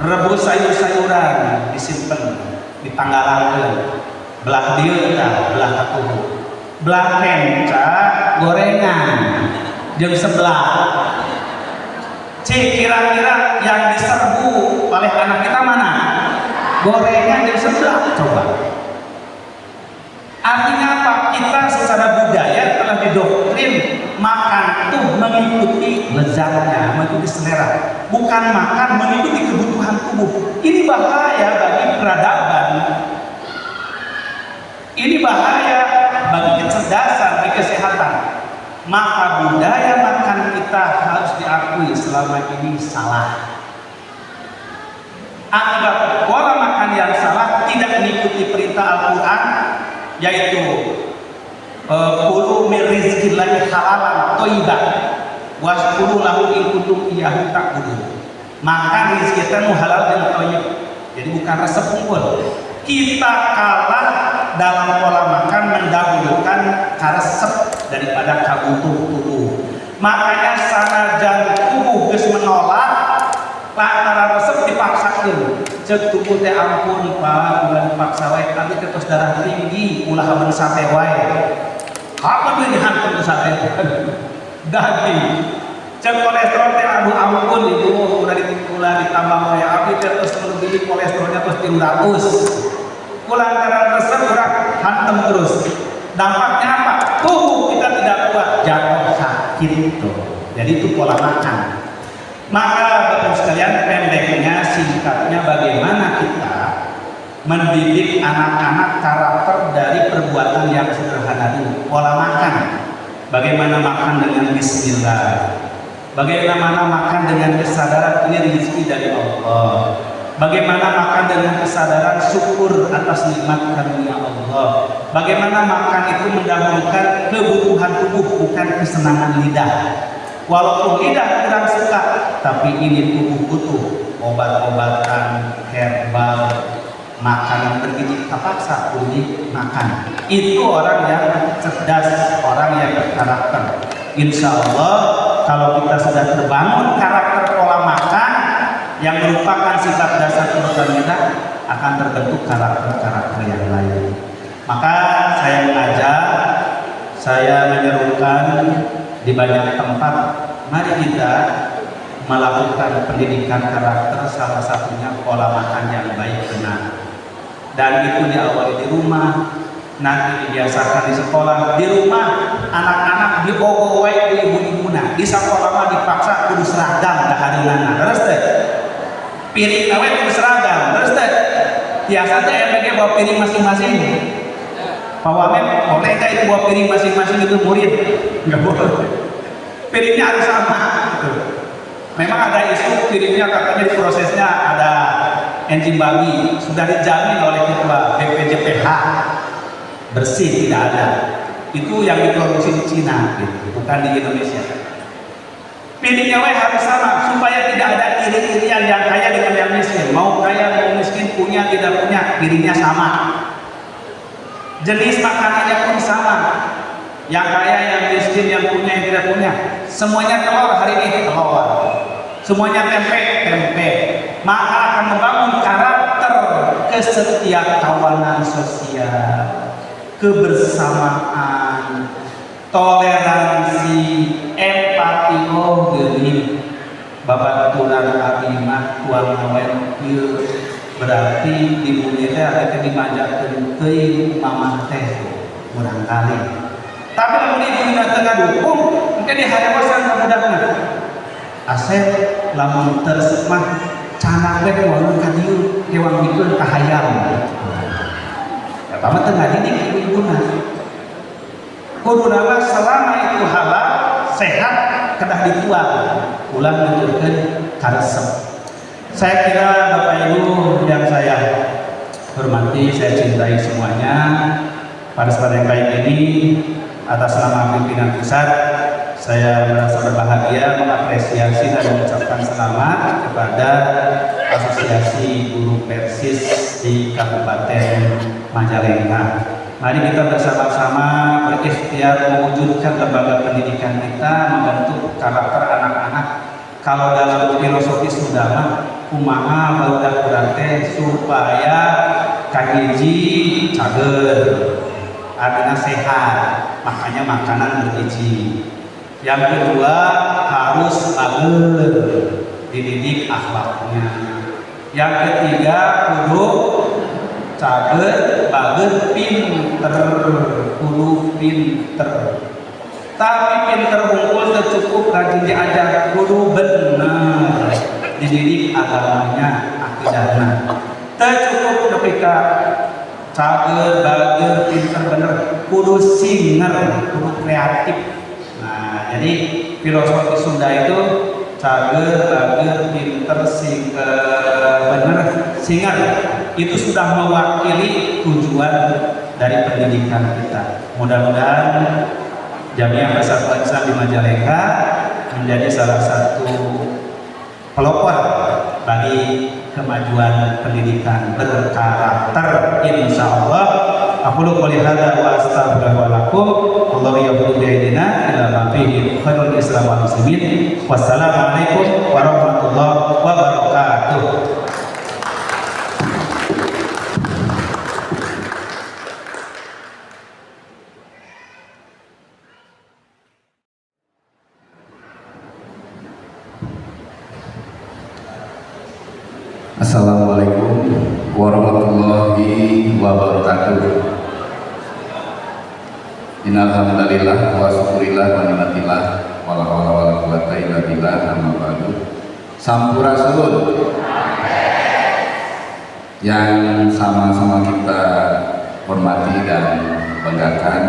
rebus sayur-sayuran, disimpan ditanggalankeun, belah dieu tah, belah katuhu, belah kenca gorengan jeung sebelah. Cik, kira-kira yang diserbu oleh anak kita mana? Gorengan yang sebelah. Coba. Artinya apa? Kita secara budaya telah didoktrin makan itu mengikuti lezatnya, mengikuti selera, bukan makan mengikuti kebutuhan tubuh. Ini bahaya bagi peradaban. Ini bahaya bagi kecerdasan, bagi kesehatan. Maka budaya makan kita harus diakui selama ini salah. Akibat pola makan yang salah tidak mengikuti perintah Al-Quran, yaitu kulu min rizqillahi halalan thayyiban waskuru lahu in kuntum iyyahu ta'budun. Makan rezeki kita halal dan thayyib. Jadi bukan resep unggul. Kita kalah dalam pola makan mendahulukan resep daripada kabutuh tubuh. Makanya sanajan tubuh geus menolak lantaran resep dipaksakeun. Cek tubuh teh ampun Pak, bulan dipaksa wae tapi terus darah tinggi ulah hamun sate wae. Kapan deui dihantam ke sate? Daging. Cek kolesterol teh aduh ampun ibu udah ditambah wae abdi terus melebihi kolesterolnya terus 300. Lantaran resep gerak hantem terus. Dampaknya apa? Tubuh kita tidak kuat, jatuh sakit itu. Jadi itu pola makan. Maka Bapak sekalian, pendeknya, singkatnya, bagaimana kita mendidik anak-anak karakter dari perbuatan yang sederhana dulu. Pola makan. Bagaimana makan dengan bismillah. Bagaimana makan dengan kesadaran ini rezeki dari Allah. Bagaimana makan dengan kesadaran syukur atas nikmat karunia Allah. Bagaimana makan itu mendahulukan kebutuhan tubuh, bukan kesenangan lidah. Walaupun lidah kurang suka, tapi ini tubuh butuh obat-obatan herbal, makanan bergizi terpaksa kulit makan. Itu orang yang cerdas, orang yang berkarakter. Insya Allah kalau kita sudah terbangun karakter pola makan yang merupakan sifat dasar kehidupan kita, akan terbentuk karakter-karakter yang lain. Maka saya mengajak, saya menyerukan di banyak tempat, mari kita melakukan pendidikan karakter, salah satunya pola makan yang baik benar. Dan itu diawali di rumah, nanti dibiasakan di sekolah, di rumah anak-anak dibogo wae di ibu-ibuna, di sekolah mah dipaksa kudu seragam dahareunana. Terus teh piring awe kudu seragam. Terus teh tiasa teh MPG bawa piring masing-masing. Pak Wamen, boleh nggak itu bawa piring masing-masing itu murid? Nggak boleh. Piringnya harus sama. Gitu. Memang ada isu kirimnya katanya di prosesnya ada enzim babi, sudah dijamin oleh ketua BPJPH bersih, tidak ada. Itu yang diproduksi di Cina, gitu, bukan di Indonesia. Pilihnya harus sama supaya tidak ada iri-irian yang kaya dengan yang miskin. Mau kaya mau miskin, punya tidak punya, pilihnya sama. Jenis makanannya pun sama. Yang kaya, yang miskin, yang punya, yang tidak punya. Semuanya telur hari ini telur. Semuanya tempe, tempe. Maka akan membangun karakter kesetiakawanan sosial, kebersamaan, toleransi, empati. Oh geuning babaturan abi mah tuang ngawen ieu berarti di bumi teh aya dimanjakeun teuing mamah teh barangkali. Tapi lamun ibuna teu ngadukung engke diharewasan ka budakna. Asep lamun tersep mah canak we kumaha ka dieu kewang bikeun ka hayam. Eta mah teu ngadidik ibu-ibuna. Kuduna mah selama itu halal sehat kedah dituang ulang menunjukkan karesep. Saya kira Bapak Ibu yang saya hormati, saya cintai semuanya, pada kesempatan kali ini atas nama pimpinan pusat saya merasa berbahagia mengapresiasi dan mengucapkan selamat kepada Asosiasi Guru Persis di Kabupaten Majalengka. Mari kita bersama-sama berikhtiar mewujudkan lembaga pendidikan kita, membentuk karakter anak-anak. Kalau dalam filosofi Sundama, kumaha barudak urang teh supaya kahiji cager, artinya sehat, makanya makanan bergizi. Yang kedua harus bager, dididik akhlaknya. Yang ketiga kudu cager, bager, pinter, kudu pinter. Tapi pinter hungkul cukup rajin diajar, kudu bener dididik agamanya, akidahnya. Cukup ketika cager, bager, pinter, bener, kudu singer, kudu kreatif. Nah, jadi filosofi Sunda itu cager, bager, pinter, bener, singer. Itu sudah mewakili tujuan dari pendidikan kita. Mudah-mudahan Jamiah Persatuan Islam di Majalengka menjadi salah satu pelopor bagi kemajuan pendidikan berkarakter, insya Allah. Aqulu qouli hadza wa astaghfirullaha wa lakum. Wallahu yaqulu bi aidina ila ma fihi khairul islam wal muslimin. Wassalamualaikum warahmatullahi wabarakatuh. Assalamualaikum warahmatullahi wabarakatuh. Innal hamdalillah wa syukurillah wa ni'matillah wa la haula wa la quwwata illa billah amma ba'du. Sampurasun. Yang sama-sama kita hormati dan banggakan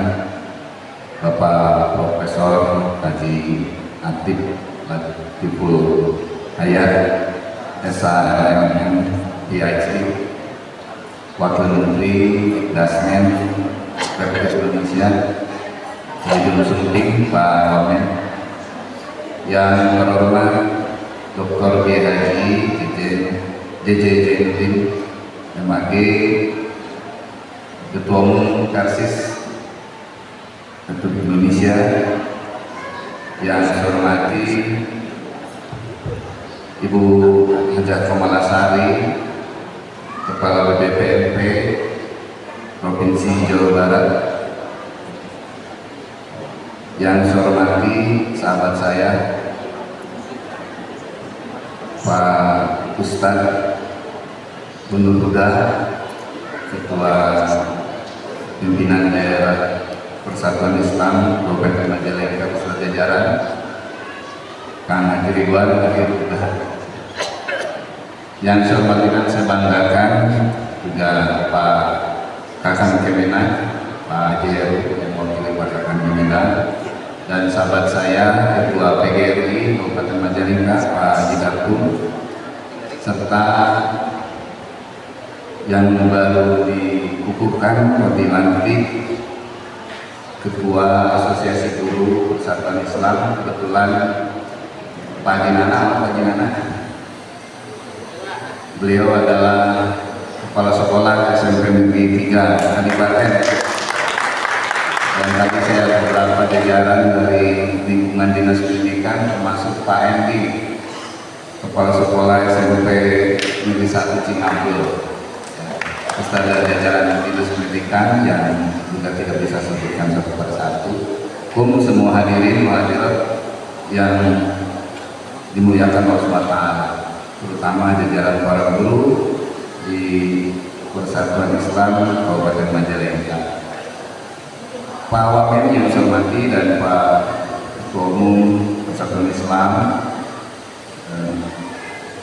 Bapak Profesor Haji Atik Latiful Hayat SHMM PhD, Wakil Menteri Dasmen Republik Indonesia, Dirjen Suding Pak Wamen, yang terhormat Dr. Haji JJ Jentin MAG, Ketua Umum Persis Republik Indonesia, yang saya hormati Ibu Hajah Komalasari, Kepala BPMP Provinsi Jawa Barat, yang saya hormati sahabat saya Pak Ustadz Gunur Huda, Ketua Pimpinan Daerah Persatuan Islam Kabupaten Majalengka beserta jajaran, Kang Haji Ridwan Huda. Yang saya hormati dan saya banggakan juga Pak Kakang Kemenak, Pak Haji Heru yang mewakili Pak Kakang Kemenak, dan sahabat saya Ketua PGRI Kabupaten Majalengka Pak Haji Darkum, serta yang baru dikukuhkan atau dilantik Ketua Asosiasi Guru Persatuan Islam, kebetulan Pak Jinana. Beliau adalah Kepala Sekolah SMP Negeri 3 Kadipaten, dan tadi saya beberapa jajaran dari lingkungan Dinas Pendidikan termasuk Pak Endi, Kepala Sekolah SMP Negeri 1 Cingambul, serta dari jajaran Dinas Pendidikan yang juga tidak bisa sebutkan satu persatu. Semua hadirin hadirat yang dimuliakan Allah Subhanahu wa Ta'ala, terutama jajaran para guru di Persatuan Islam Kabupaten Majalengka, Pak Wamen yang saya hormati dan Pak Ketua Umum Persatuan Islam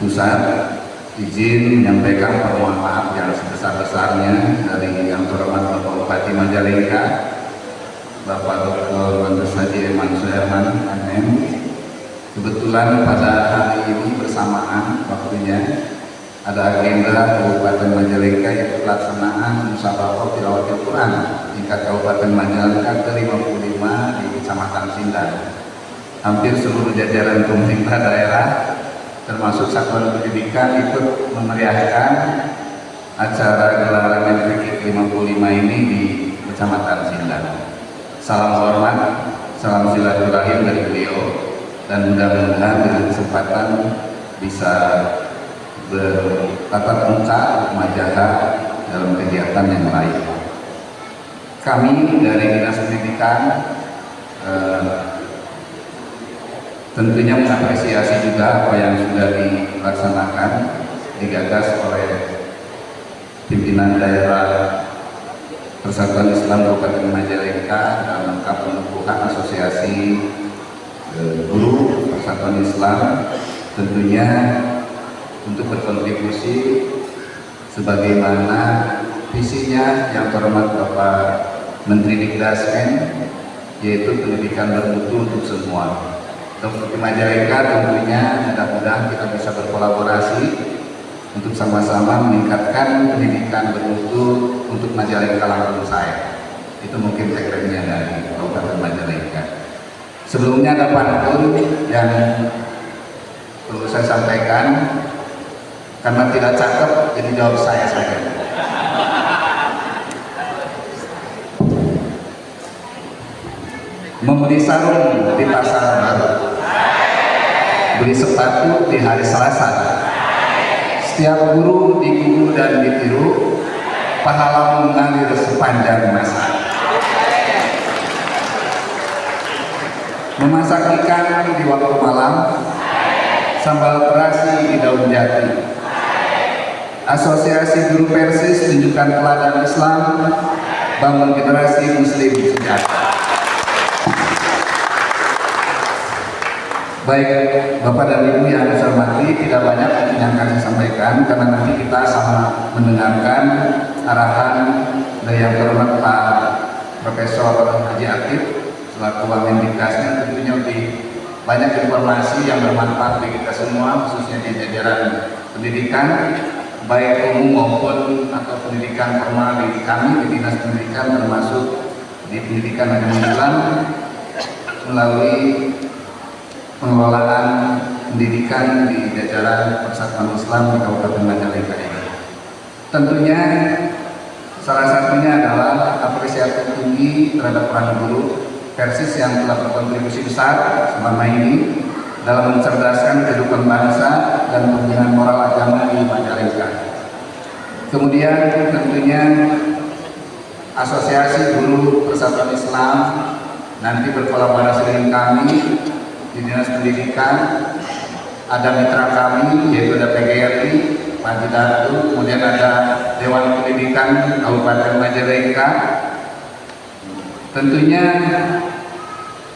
Pusat, izin menyampaikan permohonan maaf yang sebesar-besarnya dari yang terhormat Bapak Bupati Majalengka, Bapak Dr. Andes Haji Eman Suherman MM. Kebetulan pada hari ini bersamaan waktunya ada agenda Kabupaten Majalengka yaitu pelaksanaan musabaqah tilawatil Quran tingkat Kabupaten Majalengka ke-55 di Kecamatan Sindang. Hampir seluruh jajaran pemerintah daerah termasuk satuan pendidikan ikut memeriahkan acara gelaran MPK ke-55 ini di Kecamatan Sindang. Salam hormat, salam silaturahim dari beliau, dan mudah-mudahan dengan kesempatan bisa bertatap muka majaha dalam kegiatan yang lain. Kami dari Dinas Pendidikan tentunya mengapresiasi juga apa yang sudah dilaksanakan, digagas oleh pimpinan daerah Persatuan Islam Kabupaten Majalengka dalam rangka penumbuhan asosiasi guru Persatuan Islam, tentunya untuk berkontribusi sebagaimana visinya yang terhormat Bapak Menteri Dikdasmen, yaitu pendidikan bermutu untuk semua. Untuk di Majalengka tentunya mudah-mudahan kita bisa berkolaborasi untuk sama-sama meningkatkan pendidikan bermutu untuk Majalengka langsung saya. Itu mungkin tagline-nya dari Kabupaten Majalengka. Sebelumnya ada pantun yang perlu saya sampaikan, karena tidak cakep jadi jawab saya saja. Membeli sarung di pasar baru, beli sepatu di hari Selasa, setiap guru diguru dan ditiru, pahala mengalir sepanjang masa. Memasak ikan di waktu malam, sambal terasi di daun jati. Asosiasi Guru Persis tunjukkan teladan Islam, bangun generasi Muslim sejahtera. Baik Bapak dan Ibu yang saya hormati, tidak banyak yang akan saya sampaikan karena nanti kita sama mendengarkan arahan dari yang terhormat Pak Profesor Haji Akif selaku Wamendikdasnya. Tentunya lebih banyak informasi yang bermanfaat bagi kita semua, khususnya di jajaran pendidikan baik umum maupun atau pendidikan formal di kami di Dinas Pendidikan, termasuk di pendidikan agama Islam melalui pengelolaan pendidikan di jajaran Persatuan Islam di Kabupaten Majalengka ini. Tentunya salah satunya adalah apresiasi tinggi terhadap peran guru Persis yang telah berkontribusi besar selama ini dalam mencerdaskan kehidupan bangsa dan pembinaan moral agama di Majalengka. Kemudian tentunya Asosiasi Guru Persatuan Islam nanti berkolaborasi dengan kami di Dinas Pendidikan, ada mitra kami yaitu ada PGRI, Pak Didatu, kemudian ada Dewan Pendidikan Kabupaten Majalengka. Tentunya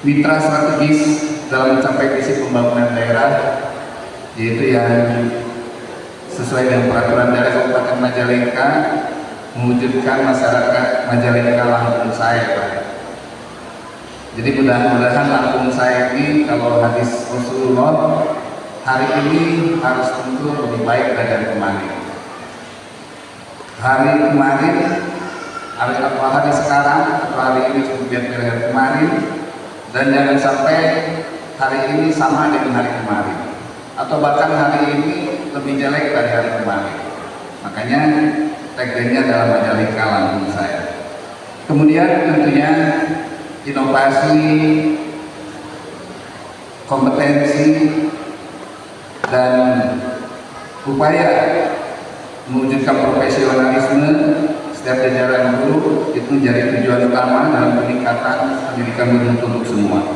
mitra strategis dalam mencapai visi pembangunan daerah, yaitu yang sesuai dengan peraturan daerah Kabupaten Majalengka, mewujudkan masyarakat Majalengka langsung saya, Pak. Jadi mudah-mudahan lampung saya ini kalau hadis Rasulullah hari ini harus tentu lebih baik dari kemarin. Hari kemarin, hari sekarang atau hari ini cukup biar dari kemarin, dan jangan sampai hari ini sama dengan hari kemarin, atau bahkan hari ini lebih jelek dari hari kemarin. Makanya tagline-nya adalah Majalengka Lampung saya. Kemudian tentunya inovasi, kompetensi, dan upaya mewujudkan profesionalisme setiap jajaran guru itu menjadi tujuan utama dalam peningkatan pendidikan bermutu untuk semua.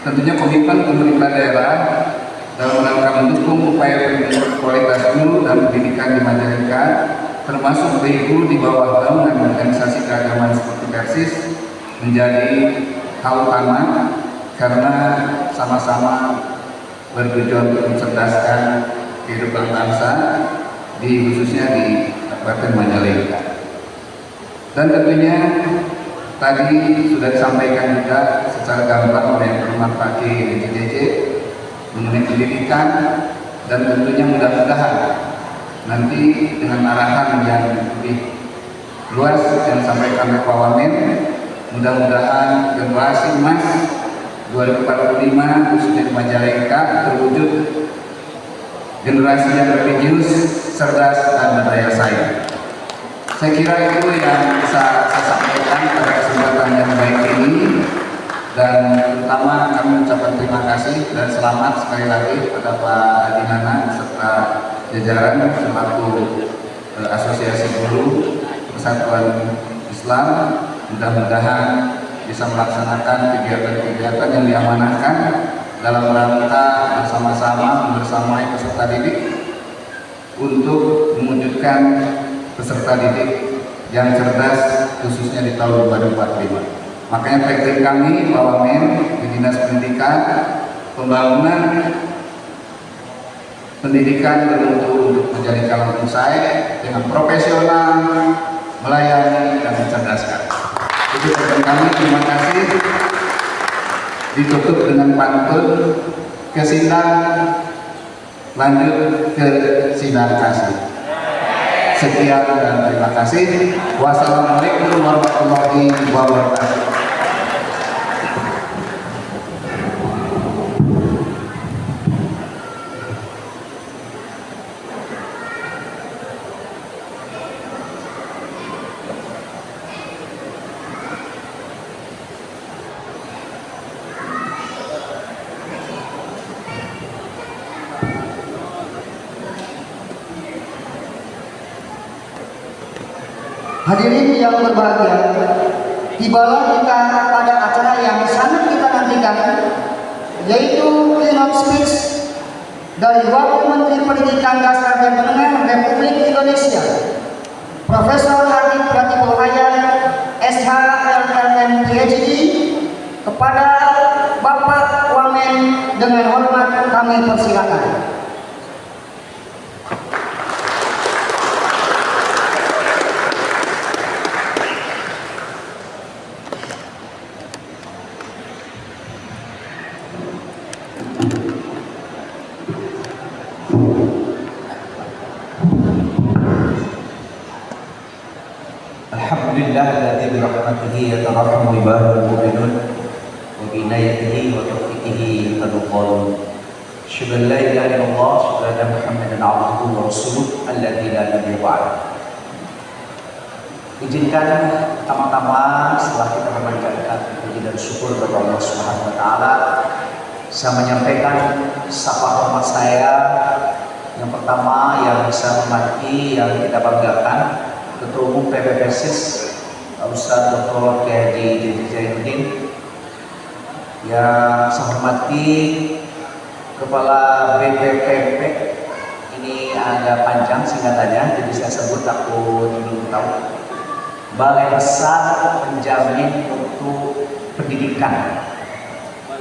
Tentunya komitmen pemerintah daerah dalam rangka mendukung upaya peningkatan kualitas guru dan pendidikan di Majalengka, termasuk baik guru di bawah naungan organisasi keagamaan seperti Persis, menjadi hal utama karena sama-sama bertujuan untuk mencerdaskan kehidupan bangsa, khususnya di Kabupaten Majalengka. Dan tentunya tadi sudah disampaikan juga secara gamblang oleh yang berhormat Pak JJ mengenai pendidikan, dan tentunya mudah-mudahan nanti dengan arahan yang lebih luas yang disampaikan oleh Pak Wamen, mudah-mudahan generasi emas 2045 khususnya di Majalengka terwujud generasi yang religius, cerdas, dan berdaya saing. Saya kira itu yang bisa saya sampaikan pada kesempatan yang baik ini, dan terutama kami mengucapkan terima kasih dan selamat sekali lagi kepada Pak Adinana serta jajaran selaku Asosiasi Guru Persatuan Islam. Mudah-mudahan bisa melaksanakan kegiatan-kegiatan yang diamanahkan dalam rangka bersama-sama membersamai peserta didik untuk mewujudkan peserta didik yang cerdas khususnya di tahun 2045. Makanya tagline kami Pak Wamen di Dinas Pendidikan, pembangunan pendidikan bermutu untuk menjadi calon usai dengan profesional, melayani, dan mencerdaskan. Itu tagline kami. Terima kasih. Ditutup dengan pantun, kesidang lanjut ke sidang kasih. Sekian dan terima kasih. Wassalamualaikum warahmatullahi wabarakatuh. Hadirin yang berbahagia, tibalah kita pada acara yang sangat kita nantikan, yaitu keynote speech dari Wakil Menteri Pendidikan Dasar dan Menengah Republik Indonesia, Profesor Hardi Pratibul Hayat, SH LLM PhD, kepada Bapak Wamen. Dengan hormat kami persilakan. Alhamdulillah alladzi bi rahmatihi yatarahhamu ibadul mu'minun wa bi inayatihi wa tawfiqihi yahtadun. Asyhadu an la ilaha illallah wa asyhadu anna Muhammadan 'abduhu wa rasuluh alladzi la nabiyya ba'dahu. Izinkan pertama-tama setelah kita memanjatkan puji dan syukur kepada Allah Subhanahu wa taala, saya menyampaikan sapa hormat saya yang pertama yang bisa menghormati yang kita banggakan Ketua Umum PP Persis Ustaz Dr. Kiai JJ Zainuddin, yang saya hormati Kepala BPPP, ini agak panjang singkatannya jadi saya sebut takut belum tahu, Balai Besar Penjamin Mutu Pendidikan,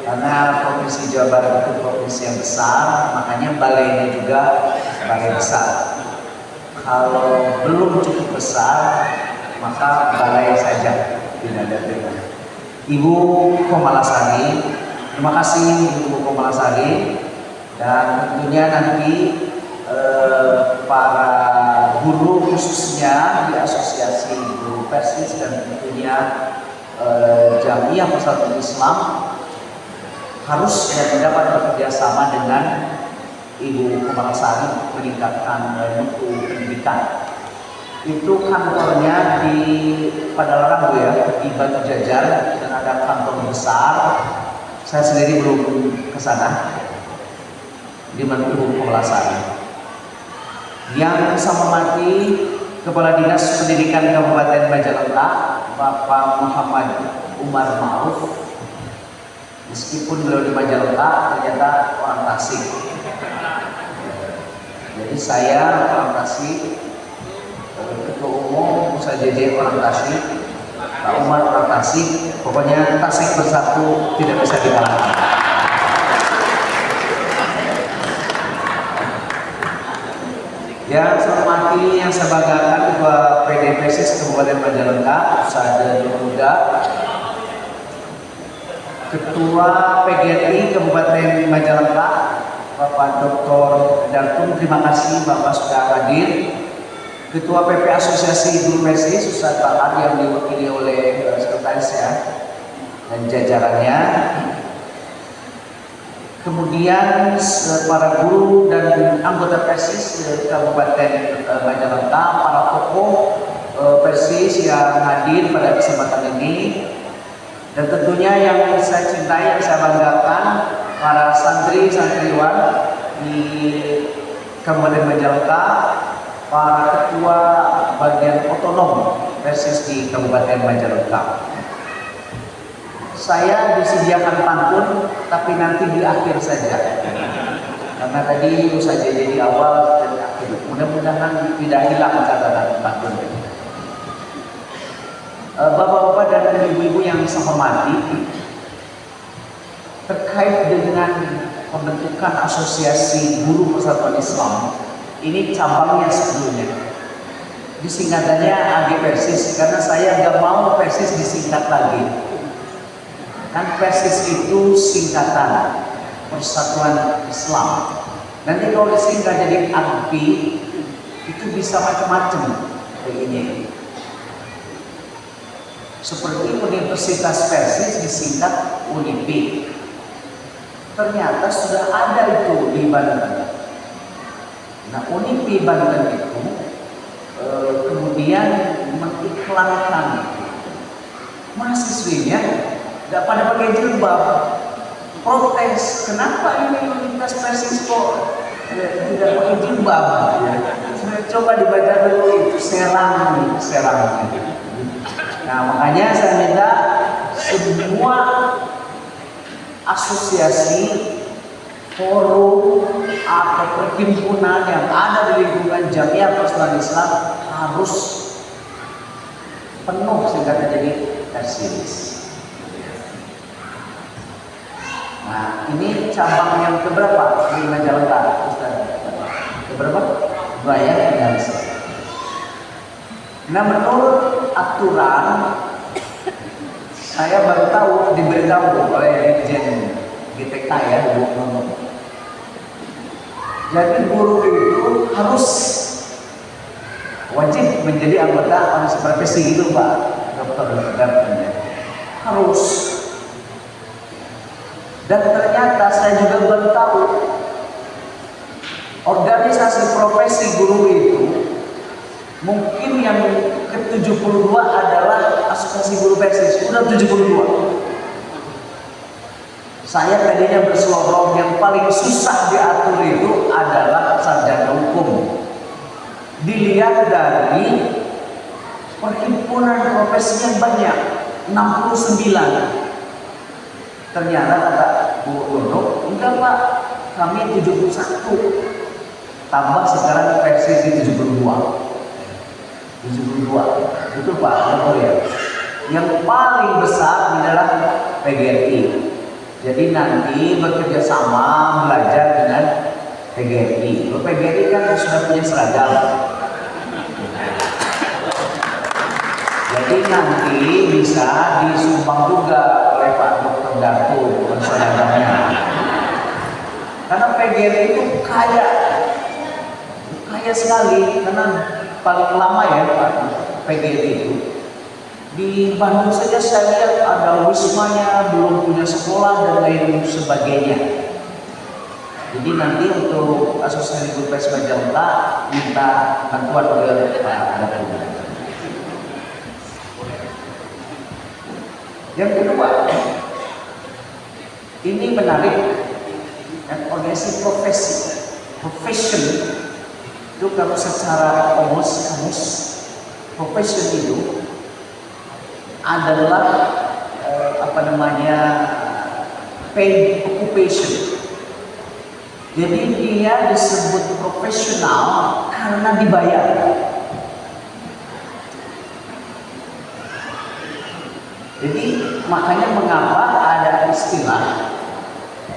karena Provinsi Jawa Barat itu provinsi yang besar, makanya balainya juga balai besar. Kalau belum cukup besar, maka balai saja, tidak ada beda. Ibu Komalasari. Terima kasih Ibu Komalasari, dan tentunya nanti para guru khususnya di Asosiasi Guru Persis dan tentunya Jamiah Persatuan Islam harus mendapat bekerjasama dengan Ibu Komalasari meningkatkan mutu pendidikan. Itu kantornya di Padalarang Bu ya, di Batu Jajar, dan ada kantor besar. Saya sendiri belum ke sana. Di mana Ibu Komalasari. Yang saya hormati Kepala Dinas Pendidikan Kabupaten Majalengka, Bapak Muhammad Umar Ma'ruf. Meskipun beliau di Majalengka, ternyata orang Tasik. Jadi saya orang Tasik, Ketua Umum Pusat JJ orang Tasik, Pak Umar orang Tasik, pokoknya Tasik bersatu tidak bisa dikalahkan. Yang saya hormati, yang saya banggakan Ketua PD Persis Kabupaten Majalengka, Ustadz Muda, Ketua PGRI Kabupaten Majalengka, Bapak Dr. Dartum, terima kasih Bapak sudah hadir. Ketua PP Asosiasi Guru Persis, Ustadz Bakar yang diwakili oleh sekretaris ya dan jajarannya. Kemudian para guru dan anggota Persis Kabupaten Majalengka, para tokoh Persis yang hadir pada kesempatan ini, dan tentunya yang saya cintai, yang saya banggakan, para santri-santriwan di Kabupaten Majalengka, para ketua bagian otonom Persis di Kabupaten Majalengka. Saya disediakan pantun, tapi nanti di akhir saja. Karena tadi usah jadi di awal dan akhir. Mudah-mudahan tidak hilang catatan pantun. Bapak-bapak dan ibu-ibu yang saya hormati, terkait dengan pembentukan Asosiasi Guru Persatuan Islam, ini cabangnya sebelumnya. Disingkatannya AG Persis, karena saya nggak mau Persis disingkat lagi. Kan Persis itu singkatan Persatuan Islam. Nanti kalau disingkat jadi AGPI, itu bisa macam-macam begini. Seperti Universitas Persis disingkat UNIPI. Ternyata sudah ada itu di Banten. Nah, UNIPI Banten itu kemudian mengiklankan mahasiswinya nggak pada pakai jilbab, protes, kenapa ini Universitas Persis kok tidak pakai jilbab? Coba dibaca dulu itu serang. Nah, makanya saya minta semua asosiasi, forum atau perhimpunan yang ada di lingkungan Jamiah Persatuan Islam harus penuh singkatnya jadi Persis. Nah, ini cabang yang keberapa di Majalengka, Ustaz? Keberapa? 2 ya, tinggal. Nah, menurut aturan, saya baru tahu, diberitahu oleh Dirjen GTK ya, jadi guru itu harus wajib menjadi anggota profesi itu Pak Dokter, harus. Dan ternyata saya juga baru tahu organisasi profesi guru itu mungkin yang ke-72 adalah Asosiasi Guru Persis, sudah 72. Saya tadinya berselorong yang paling susah diatur itu adalah sarjana hukum. Dilihat dari perhimpunan profesi yang banyak, 69. Ternyata kata Bu Dono, enggak Pak, kami 71. Tambah sekarang Persis di 72. Betul Pak, betul ya. Yang paling besar adalah PGRI. Jadi nanti bekerja sama belajar dengan PGRI. PGRI kan sudah punya seragam. Jadi nanti bisa disumbang juga PGRI itu kaya sekali, karena paling lama ya Pak PGRI itu. Di Bandung saja saya lihat ada wismanya, belum punya sekolah dan lain sebagainya. Jadi nanti untuk Asosiasi Guru PSK Jakarta minta bantuan oleh Pak Datuk. Yang kedua, ini menarik, organisasi profession itu kalau secara kamus profession itu adalah paid occupation. Jadi dia disebut profesional karena dibayar. Jadi makanya mengapa ada istilah,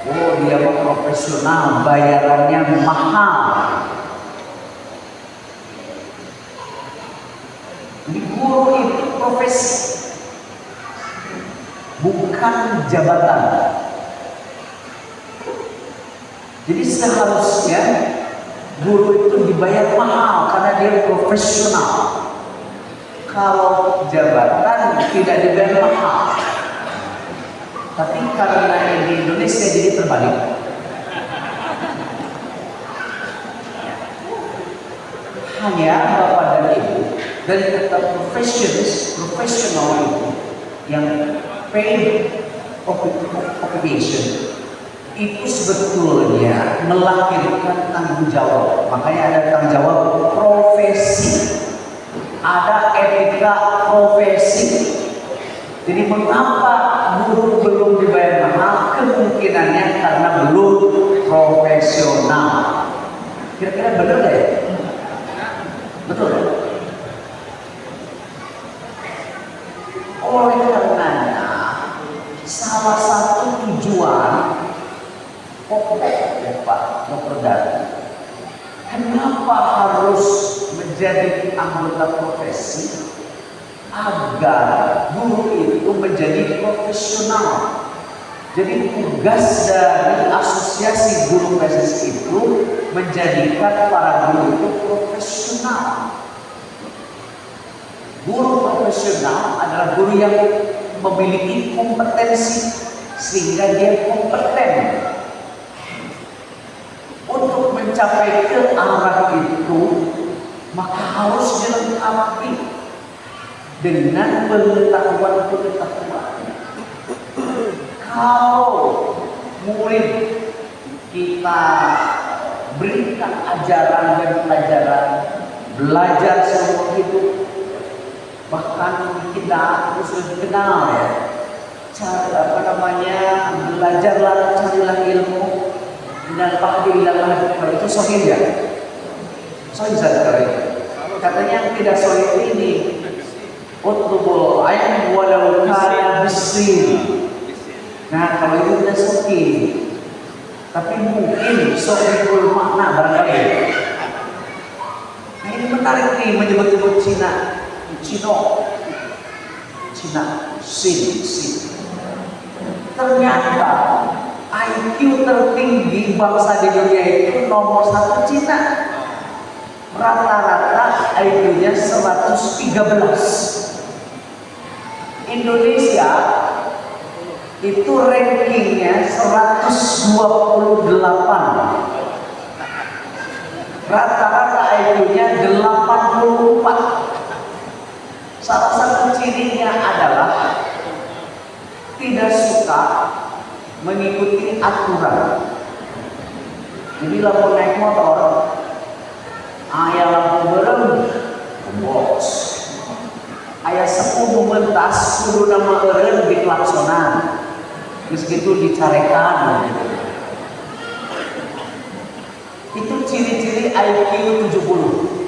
oh dia profesional, bayarannya mahal. Jadi guru itu profesi, bukan jabatan. Jadi seharusnya guru itu dibayar mahal karena dia profesional. Kalau jabatan tidak dibayar mahal. Tapi karena di Indonesia jadi terbalik. Hanya Bapak dan Ibu dari kata profesional itu yang paid occupation itu sebetulnya melahirkan tanggung jawab. Makanya ada tanggung jawab profesi, ada etika profesi. Jadi mengapa guru belum dibayar mahal? Kemungkinannya karena belum profesional. Kira-kira benar nggak ya? Betul ya? Oleh karenanya salah satu tujuan pokok ya Pak Dr. Dadi, kenapa harus menjadi anggota profesi? Agar guru itu menjadi profesional. Jadi tugas dari Asosiasi Guru PSSI itu menjadikan para guru itu profesional. Guru profesional adalah guru yang memiliki kompetensi sehingga dia kompeten untuk mencapai ke arah itu, maka harus dilengkapi dengan pengetahuan. Kalau murid kita berikan ajaran dan pelajaran, belajar seumur hidup, bahkan kita harus dikenal ya, belajarlah, carilah ilmu dan fahdilah, kalau itu sahih ya, sahih saja. Katanya yang tidak sahih ini utlubul ilm walau kana bisin. Nah kalau itu tidak sahih, tapi mungkin sahihul makna barangkali. Nah ini menarik nih, menyebut-nyebut Cina, sin. Ternyata IQ tertinggi bangsa di dunia itu nomor 1 Cina. Rata-rata IQ-nya 113. Indonesia itu rankingnya 128. Rata-rata IQ-nya 84. Salah satu cirinya adalah tidak suka mengikuti aturan. Jadi lampu naik motor, ayah lampu berem, bos. Ayah sepuh mementas, suruh nama eren di klaksonan, meskitu dicarekan. Itu ciri-ciri IQ 70.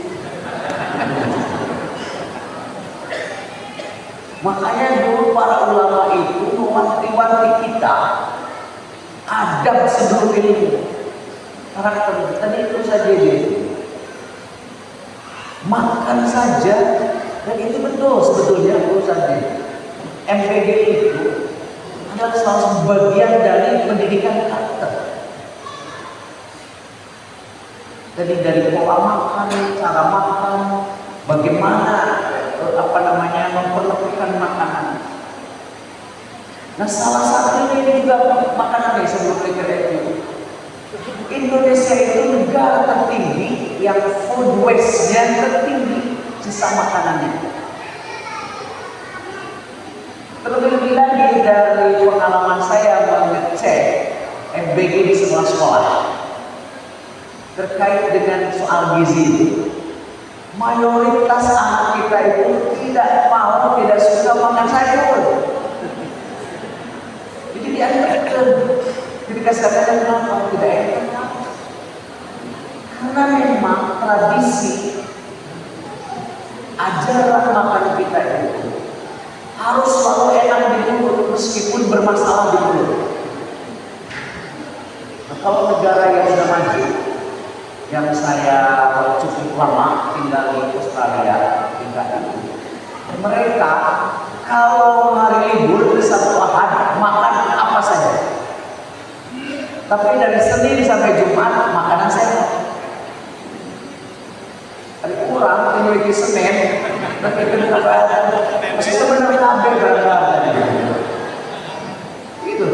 Makanya dulu para ulama itu mewanti-wanti kita adab sebelum ilmu. Karakter tadi itu saja makan saja, dan itu betul sebetulnya urusannya. MPG itu adalah salah satu bagian dari pendidikan karakter. Jadi dari pola makan, cara makan, bagaimana memperlakukan makanan. Nah, salah satunya ini juga makanan yang sebelum itu. Indonesia itu negara tertinggi yang food waste-nya tertinggi, sisa makanannya. Terlebih lagi dari pengalaman saya mengecek FBG di sekolah-sekolah terkait dengan soal gizi, mayoritas anak kita itu tidak suka makan sayur. Jadi diantarkan, jadi katakan kenapa tidak enak? Karena memang tradisi ajaran makan kita itu harus selalu enak di mulut meskipun bermasalah di mulut. Nah, kalau negara yang sudah maju, yang saya cukup lama tinggal di Australia, mereka kalau hari libur di Sabtu Ahad makan apa saja. Tapi dari Senin sampai Jumat makanan sehat. Ada kurang memiliki Senin, tapi kenapa? Masih sebenarnya hampir berada. Gitu.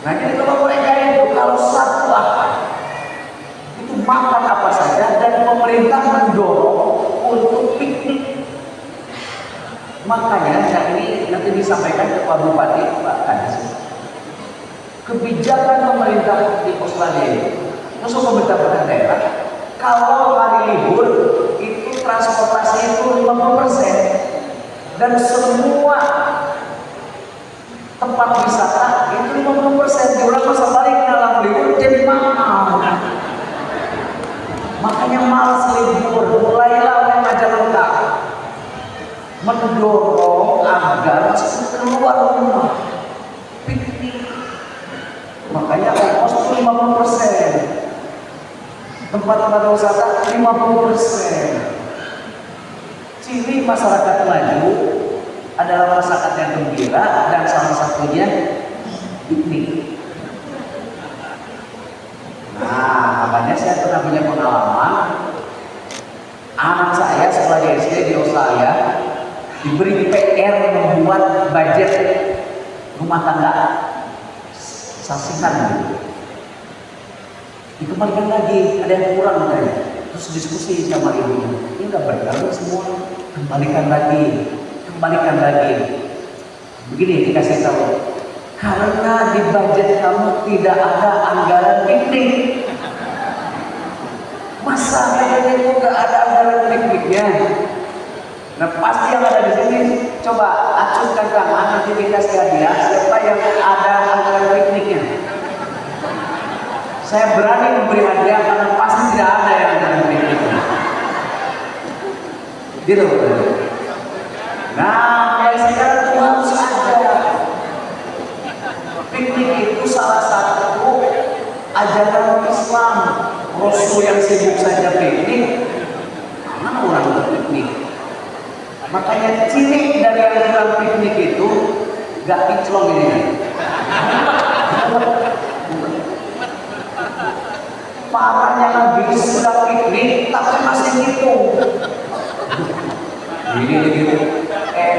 Nah, jadi kalau mereka itu kalau Sabtu Ahad itu makan apa saja dan pemerintah mendorong untuk piknik. Makanya ini nanti disampaikan ke Pak Bupati, Pak Kadis. Kebijakan pemerintah di Australia itu, maksud pemerintah daerah, kalau hari libur itu transportasi itu 50% dan semua tempat wisata itu 50%. Diulang masa balik dalam libur jadi mahal. Makanya malas libur, mulailah oleh Majalengka mendorong agar keluar rumah piknik. Makanya ongkos itu 50%, tempat-tempat wisata 50%. Ciri masyarakat maju adalah masyarakat yang gembira dan salah satunya piknik. Nah, makanya saya pernah punya pengalaman. Anak saya sekolah SD di Australia diberi PR membuat budget rumah tangga sasingan gitu. Dikembalikan lagi, ada yang kurang katanya. Terus diskusi sama ibunya, ini udah bergaul semua, kembalikan lagi. Begini dikasih tahu, karena di budget kamu tidak ada anggaran piknik. Masa katanya itu nggak ada anggaran pikniknya? Nah, pasti yang ada di sini, coba acungkan tangan, nanti dikasih hadiah siapa yang ada anggaran pikniknya. Saya berani memberi hadiah karena pasti tidak ada yang anggaran pikniknya. Gitu. Nah, mulai sekarang itu harus ada. Piknik itu salah satu ajaran Islam. Rasul yang sibuk saja piknik, mana orang berpiknik? Makanya ciri dari orang piknik itu gak kinclong ini. Parahnya lagi sudah piknik tapi masih ngitung. Ini gitu.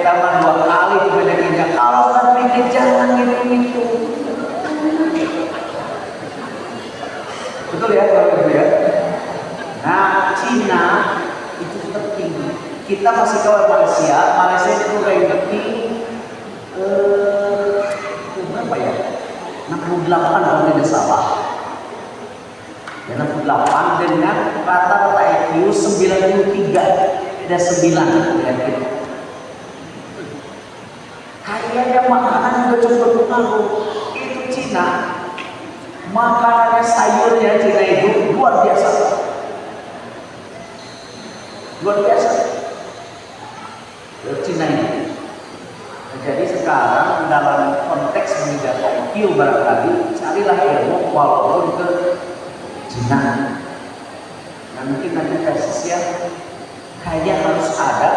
Taman 2 kali bedanya. Kalau sudah piknik jangan ngitung-ngitung. Betul ya kalau gitu ya. Nah, Cina itu tertinggi. Kita masih ke Malaysia itu ranking berapa ya? 68 kalau tidak salah. Ya, 68 dengan rata-rata IQ 93, ada 9 ya gitu. Kayaknya makanan juga cukup berpengaruh. Itu Cina. Makanannya sayurnya Cina itu luar biasa. Cina ini. Jadi sekarang dalam konteks menjaga IQ barangkali carilah ilmu walaupun ke Cina. Nah, mungkin nanti tesis ya kayaknya harus ada.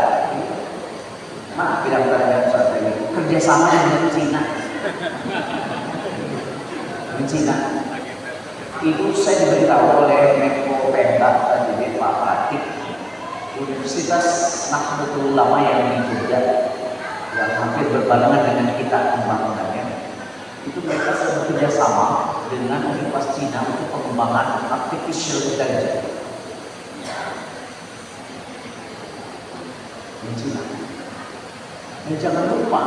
Mana bidang-bidang saat ini kerjasama dengan Cina. itu saya diberitahu oleh Menko Pemda tadi Pak Latif, Universitas Nahdlatul Ulama yang di Jogja yang hampir berbarengan dengan kita pembangunannya, itu mereka sedang bekerja sama dengan Universitas Cina untuk pengembangan artificial intelligence di Cina. Dan jangan lupa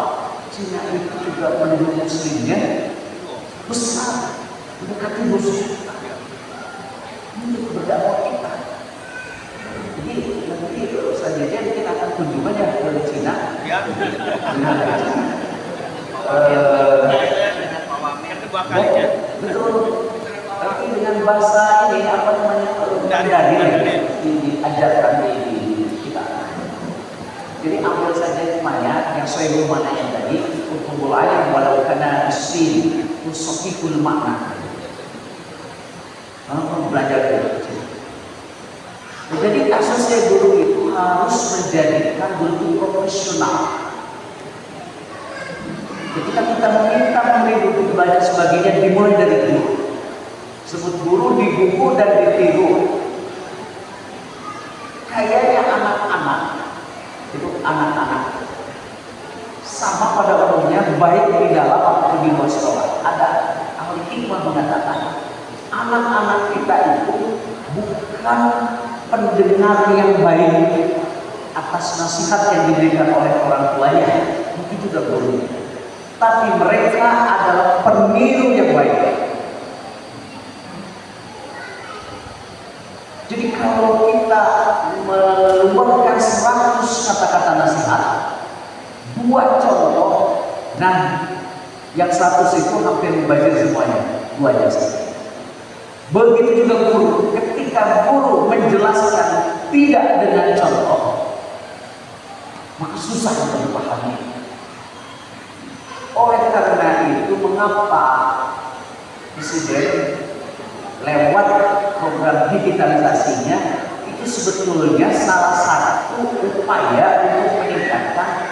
Cina itu juga penduduk muslimnya besar, mendekati 200 juta. Untuk berdakwah kita. Jadi nanti saja kita akan kunjungannya ke Cina. Betul. Tapi dengan bahasa ini apa namanya? Mandarin diajarkan di kita. Jadi ambil saja namanya yang sesuai mana yang tadi untuk mulai walau karena mesin usokikul makna. Belajar dari jadi asasnya guru itu harus menjadikan guru profesional. Ketika kita meminta murid untuk belajar sebagainya dimulai dari guru. Sebut guru di buku dan ditiru. Kayaknya anak-anak itu anak-anak sama pada umumnya baik di dalam atau di luar sekolah. Ada ahli hikmah mengatakan anak-anak kita itu bukan pendengar yang baik atas nasihat yang diberikan oleh orang tuanya, mungkin juga guru, tapi mereka adalah peniru yang baik. Jadi kalau kita meluangkan 100 kata-kata nasihat, 2 contoh, nah yang 100 itu hampir membaca semuanya, 2 aja saja. Begitu juga guru, ketika guru menjelaskan tidak dengan contoh, maka susah untuk dipahami. Oleh karena itu, mengapa Presiden lewat program digitalisasinya itu sebetulnya salah satu upaya untuk meningkatkan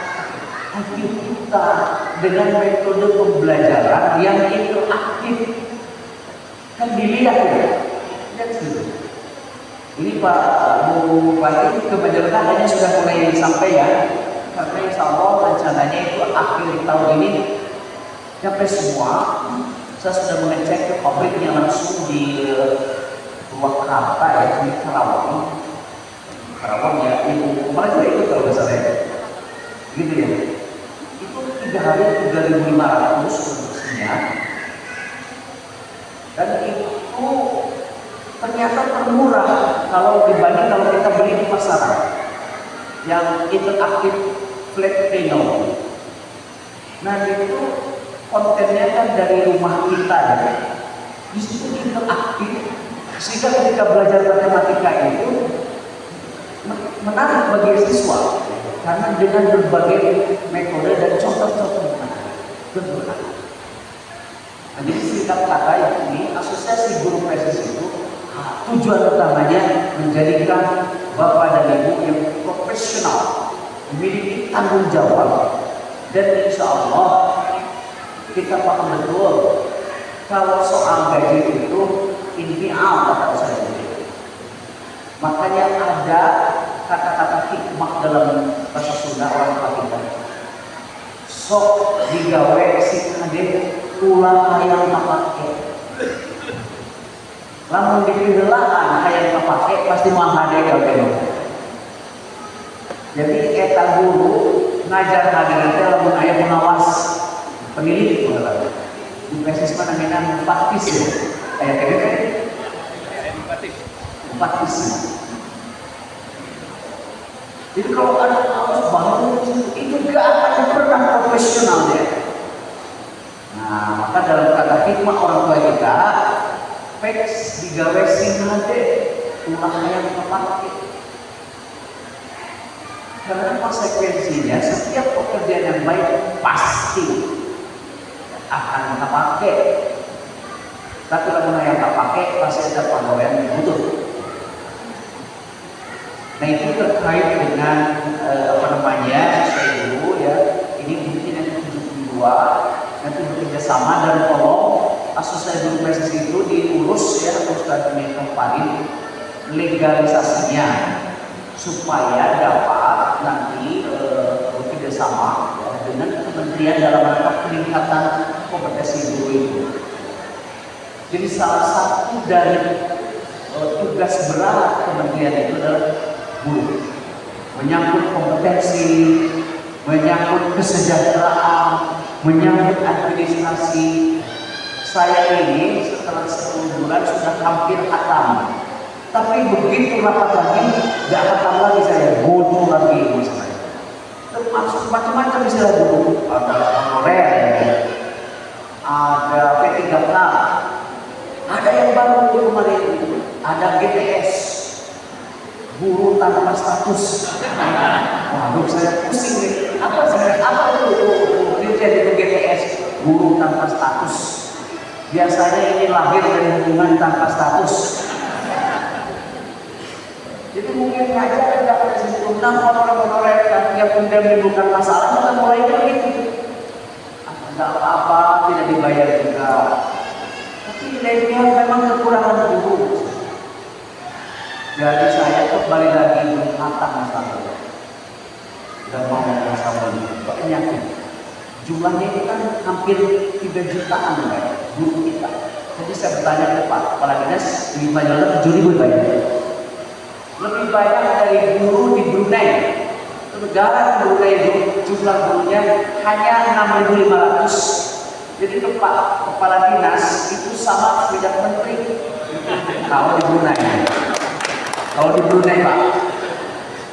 IQ kita dengan metode pembelajaran yang interaktif. Kan dilihat ya, lihat dulu. Ini Pak Bupati kebetulan sudah mulai sampai ya, karena insya Allah rencananya itu akhir tahun ini sampai semua. Saya sudah mengecek ke pabriknya langsung di Purwakarta ya, di Karawang. Karawang ya, itu kemarin juga itu kalau nggak salah ya, gitu ya. Itu 3 hari 3.500 produksinya. Dan itu ternyata termurah kalau dibanding kalau kita beli di pasaran yang interaktif flat panel. Nah itu kontennya kan dari rumah kita ya, di situ interaktif sehingga ketika belajar matematika itu menarik bagi siswa karena dengan berbagai metode dan contoh-contoh berbeda. Nah, jadi singkat kata ini asosiasi guru presisi itu tujuan utamanya menjadikan bapak dan ibu yang profesional, memiliki tanggung jawab, dan insya Allah kita paham betul kalau soal gaji itu intial kata saya. Makanya ada kata-kata hikmah dalam bahasa Sunda orang kita. Sok digawe si kade ulah hayang kapake. Lamun dipihelaan hayang kapake pasti manghade gawe. Jadi eta guru ngajar hadirin teh lamun aya pengawas pendidik baheula. Di PSS mana namanya praktis ya. Aya kene kan? Praktis. Jadi kalau ada harus bangun itu gak akan pernah profesional dia. Nah, maka dalam kata hikmah orang tua kita, peks digawe sinade ulah hayang kapake. Karena konsekuensinya setiap pekerjaan yang baik pasti akan kapake. Tapi kalau yang kapake pasti ada pegawaian yang butuh. Nah itu terkait dengan saya dulu ya, ini mungkin yang 72 nanti bekerja sama dan tolong kasus saya dulu PSSI itu diurus ya Ustadz Mekong legalisasinya supaya dapat nanti bekerjasama ya, dengan kementerian dalam rangka peningkatan kompetensi guru itu. Jadi salah satu dari tugas berat kementerian itu adalah guru, menyangkut kompetensi, menyangkut kesejahteraan, menyangkut administrasi. Saya ini setelah 10 bulan sudah hampir khatam, tapi begitu rapat lagi gak khatam lagi, saya bodoh lagi misalnya. Termasuk macam-macam misalnya guru, ada honorer, ada P3K, ada yang baru kemarin, ada GTS, guru tanpa status. Waduh, saya pusing nih. Apa itu kriteria GTS, guru tanpa status? Biasanya ini lahir dari hubungan tanpa status. Jadi mungkin aja ada dari 6 honorer yang kemudian menimbulkan masalah, kita mulai begitu. Tidak apa-apa, tidak dibayar juga. Tapi nilainya memang kekurangan guru. Jadi saya kembali lagi mengatakan masalah dan mau masalah penyakit. Jumlahnya itu kan hampir 3 jutaan guru kita. Jadi saya bertanya ke Pak Kepala Dinas, lebih banyak 7.000 banyak. Lebih banyak dari guru di Brunei. Negara Brunei itu jumlah gurunya hanya 6.500. Jadi Pak Kepala Dinas itu sama seperti menteri. Kalau di Brunei. Kalau di Brunei Pak.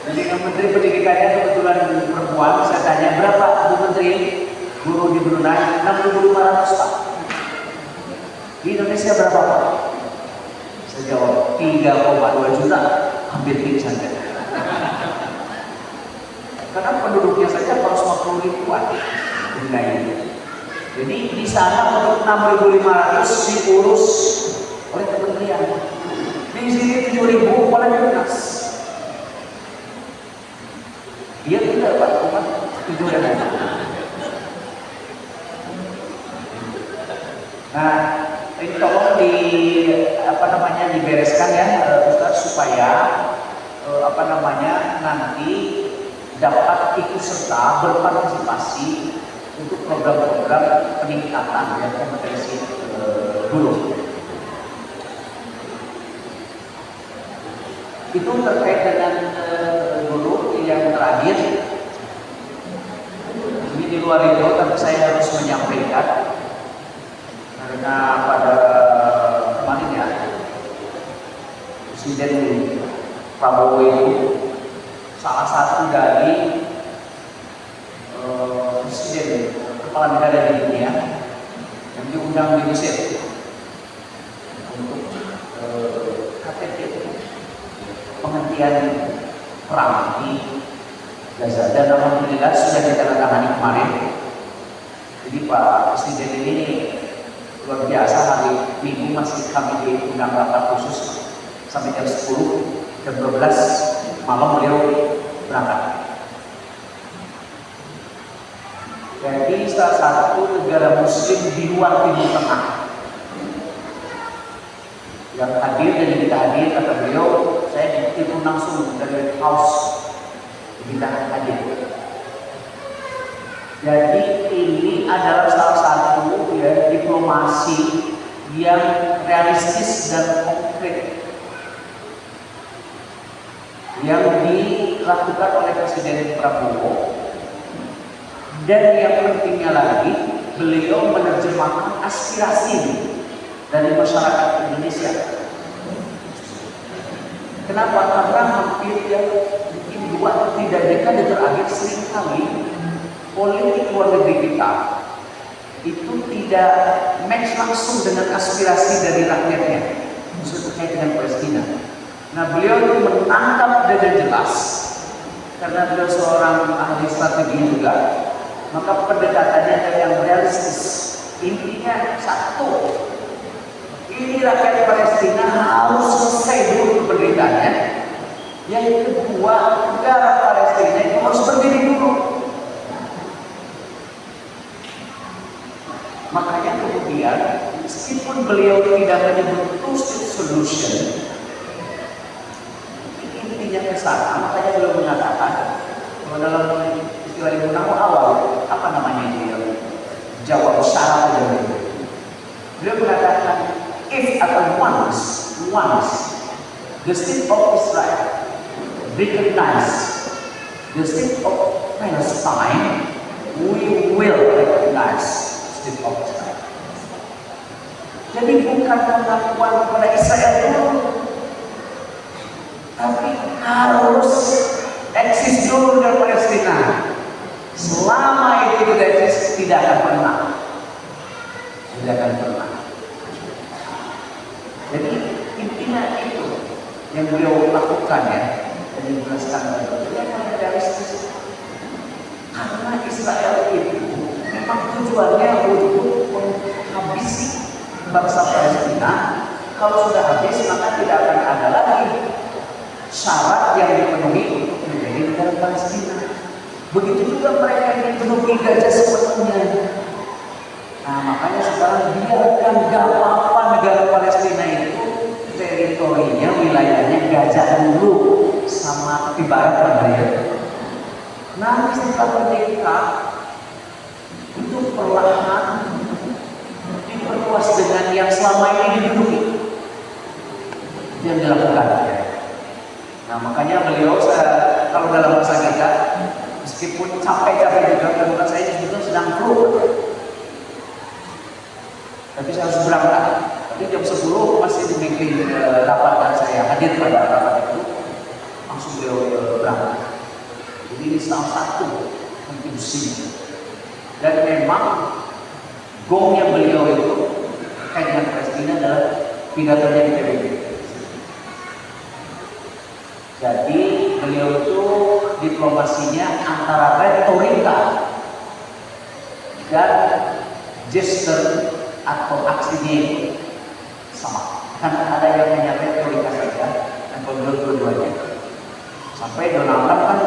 Jadi Menteri Pendidikannya kebetulan perempuan, saya tanya berapa Bu Menteri guru di Brunei? 6.500 Pak. Di Indonesia berapa Pak? Saya jawab 3,2 juta, hampir pingsan. Karena penduduknya saja 150 ribuan Brunei. Jadi di sana untuk 6.500 diurus oleh kementerian. Di sini 7.000 oleh dinas. Dia tidak Pak, cuma 7.000. Nah, ini tolong dibereskan ya Ustaz, supaya nanti dapat ikut serta berpartisipasi untuk program-program peningkatan dan kompetensi guru. Itu terkait dengan guru yang terakhir. Ini di luar itu, tapi saya harus menyampaikan karena pada kemarin ya Presiden Prabowo itu salah satu dari presiden kepala negara di dunia yang diundang di Mesir untuk KTT penghentian perang di Gaza, dan alhamdulillah sudah ditandatangani kemarin. Jadi Pak Presiden ini luar biasa, hari Minggu masih kami diundang rapat khusus sampai jam 10, jam 12 malam beliau berangkat. Jadi salah satu negara muslim di luar Timur Tengah yang hadir dan kita hadir, kata beliau, saya ditelepon langsung dari house kita hadir. Jadi ini adalah salah satu ya diplomasi yang realistis dan konkret yang dilakukan oleh Presiden Prabowo, dan yang pentingnya lagi beliau menerjemahkan aspirasi dari masyarakat Indonesia. Kenapa? Karena hampir mungkin 2 atau 3 dekade terakhir seringkali politik luar negeri kita itu tidak match langsung dengan aspirasi dari rakyatnya, khususnya terkait dengan Palestina. Nah, beliau itu menangkap dengan jelas karena beliau seorang ahli strategi juga, maka pendekatannya yang realistis. Intinya satu, ini rakyat Palestina harus selesai dulu penderitaannya. Yang kedua, negara Palestina itu harus berdiri dulu. makanya kemudian meskipun beliau tidak menyebut two-state solution, intinya ke sana, makanya beliau mengatakan bahwa dalam istilah Ibu Nawa awal, apa namanya itu, jawab syarat dari beliau mengatakan if atau once the state of Israel recognize the state of Palestine, we will recognize state of Israel. Jadi bukan pengakuan kepada Israel dulu, tapi harus eksis dulu dari Palestina. Selama itu tidak eksis, tidak akan pernah. Jadi intinya itu yang beliau lakukan ya, dan dijelaskan oleh beliau yang realistis. Karena Israel itu memang tujuannya untuk menghabisi bangsa Palestina. Kalau sudah habis, maka tidak akan ada lagi syarat yang dipenuhi untuk menjadi negara Palestina. Begitu juga mereka yang dipenuhi gajah sepenuhnya. Nah, makanya sekarang biarkan gak apa-apa negara Palestina itu teritorinya, wilayahnya gajah dulu sama tepi barat ya. Nanti setelah merdeka itu perlahan diperluas dengan yang selama ini diduduki, yang dilakukan. Nah, makanya beliau kalau dalam bahasa kita, meskipun capek-capek juga, karena saya juga sedang flu, tapi saya harus berangkat. Tapi jam 10 masih dibikin rapat dan saya hadir pada rapat itu, langsung beliau berangkat. Jadi ini salah satu kontribusi. Dan memang gongnya beliau itu terkait dengan Palestina adalah pidatonya di PBB. Jadi beliau itu diplomasinya antara retorika dan gesture atau aksinya sama. Karena ada yang hanya retorika saja dan beliau dua-duanya. Sampai Donald Trump kan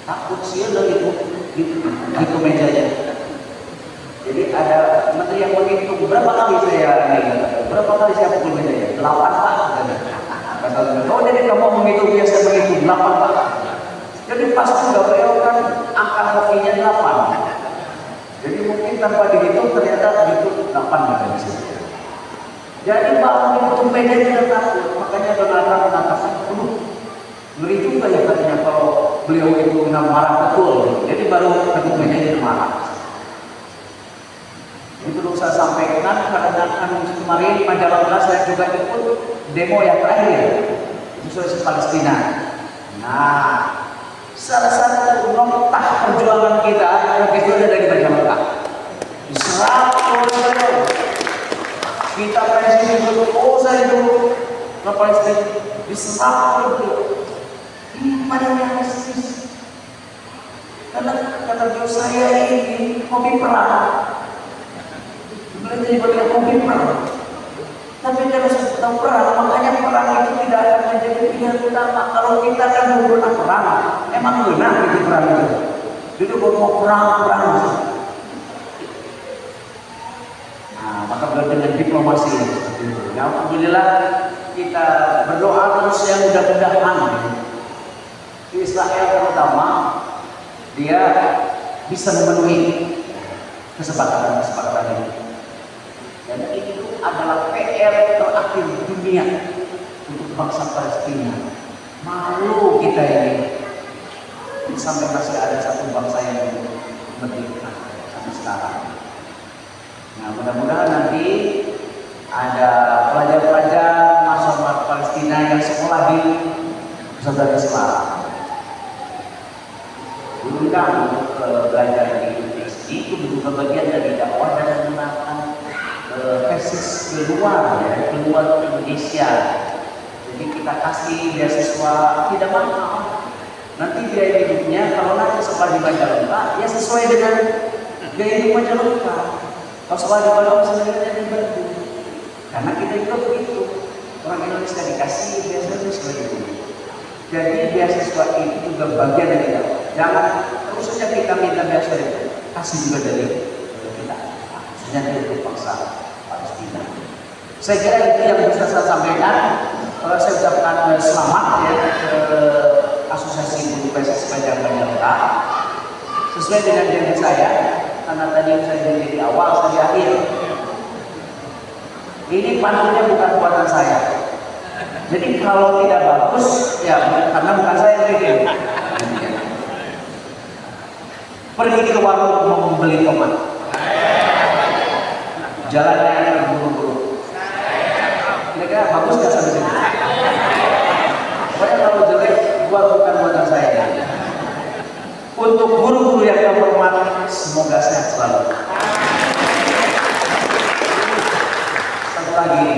takut sih gitu mejanya. Jadi ada menteri yang menghitung berapa kali saya pukul mejanya? 8 Pak. Oh, jadi kamu menghitung biasa menghitung 8 Pak. Jadi pasti nggak beliau kan angka hokinya 8. Jadi mungkin tanpa dihitung ternyata dihitung 8 nggak bisa. Jadi Pak menghitung meja tidak takut. Makanya Donald Trump mengatakan, ngeri juga ya katanya kalau beliau itu marah betul. Jadi baru ketuk meja itu marah. Itu perlu saya sampaikan karena kemarin majalah saya juga ikut demo yang terakhir di Sulawesi Palestina. Nah, salah satu noktah perjuangan kita itu ada dari majalah. Diserap oleh kita presiden dulu, saya dulu ke Palestina diserap oleh ini pada realistis. Karena kata beliau saya ini hobi perang. Jadi beliau hobi perang. Tapi kalau sedang perang, makanya perang itu tidak akan menjadi pilihan utama. Kalau kita kan menggunakan perang, emang benar itu perang itu. Jadi kalau mau perang. Nah, maka beliau dengan diplomasi seperti itu. Ya, alhamdulillah kita berdoa terus yang mudah-mudahan Israel terutama dia bisa memenuhi kesepakatan ini. Dan itu adalah PR terakhir dunia untuk bangsa Palestina. Malu kita ini sampai masih ada satu bangsa yang merdeka sampai sekarang. Nah, mudah-mudahan nanti ada pelajar-pelajar mahasiswa Palestina yang sekolah di Saudara Islam diundang untuk belajar di UTSD. Itu juga bagian dari dakwah dan menggunakan versus keluar Indonesia. Jadi kita kasih beasiswa tidak mahal. Nanti biaya hidupnya kalau nanti sekolah di Majalengka ya sesuai dengan biaya hidup Majalengka. Kalau sekolah di Majalengka sebenarnya dibantu. Karena kita juga begitu. Orang Indonesia dikasih beasiswa sesuai itu. Jadi beasiswa itu juga bagian dari dakwah. Jangan terus saja kita minta beasiswa itu, kasih juga dari kita. khususnya di bangsa Palestina. Saya kira itu yang bisa saya sampaikan. Saya ucapkan selamat ya ke Asosiasi Guru PSSI Banjar sesuai dengan janji saya, karena tadi saya janji di awal, saya di akhir. Ini pantunnya bukan buatan saya. Jadi kalau tidak bagus, ya karena bukan saya yang bikin. Pergi ke warung mau membeli tomat, jalannya terburu-buru. Kira-kira bagus nggak sampai sini? Pokoknya kalau jelek, bukan buatan saya. Untuk guru-guru yang terhormat, semoga sehat selalu. Satu lagi,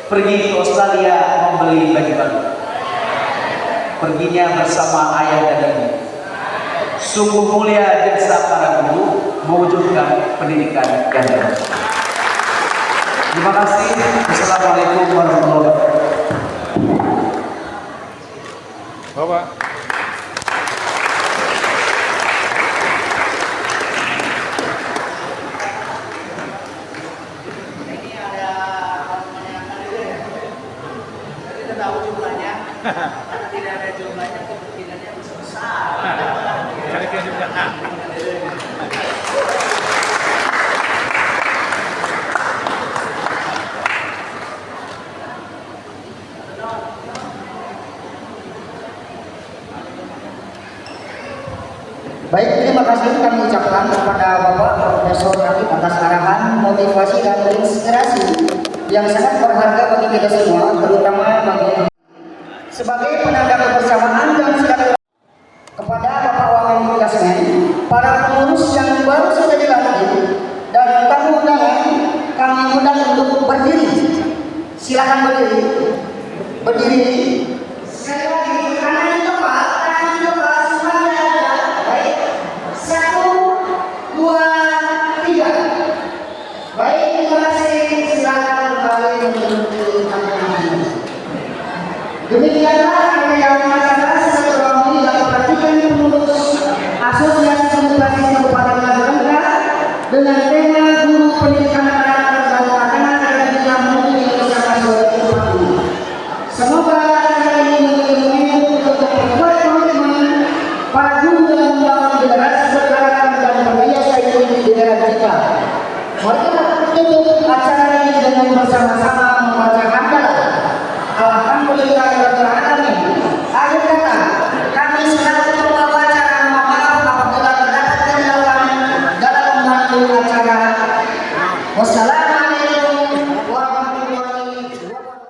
pergi ke Australia membeli baju baru. Perginya bersama ayah dan ibu. Sungguh mulia jasa para guru mewujudkan pendidikan yang baik. Terima kasih. Assalamualaikum warahmatullahi wabarakatuh. Bapak. Ini ada kita tahu jumlahnya. Karena tidak ada jumlahnya, kemungkinannya besar. Baik, terima kasih kami ucapkan kepada Bapak Profesor Rakib atas arahan, motivasi, dan inspirasi yang sangat berharga bagi kita semua, terutama bagi sebagai penanda kebersamaan dan silaturahmi kepada Bapak Wamen Kasmen, para pengurus yang baru saja dilantik, dan tamu undangan kami undang untuk berdiri. Silakan berdiri. Berdiri. Sekali lagi, kanan depan, kanan depan, semuanya ada. Baik. 1, 2, 3. Baik, terima kasih. Silakan kembali menuju tempat. Demikianlah yang acara silaturahmi yang diperhatikan pengurus Asosiasi Guru Basis Kabupaten Majalengka dengan tema Guru Pendidikan Anak dan Anak-anak dan Bidang Mutu Indonesia Nasional 2040. Semoga acara ini menjadi momentum untuk memperkuat komitmen para guru dalam membangun generasi berkarakter dan berdaya saing di daerah kita. Mari kita tutup acara ini dengan bersama-sama membaca hamdalah. Alhamdulillahirabbil alamin. Akhir kata, kami selalu membawa acara maaf apabila terdapat kendala dalam membantu acara. Wassalamualaikum warahmatullahi wabarakatuh.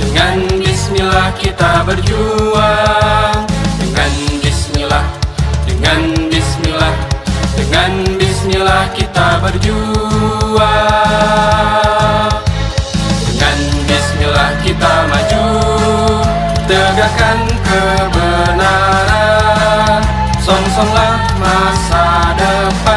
Dengan bismillah kita berjuang. Dengan bismillah kita berjuang. Dengan bismillah kita maju, tegakkan kebenaran. Songsonglah masa depan.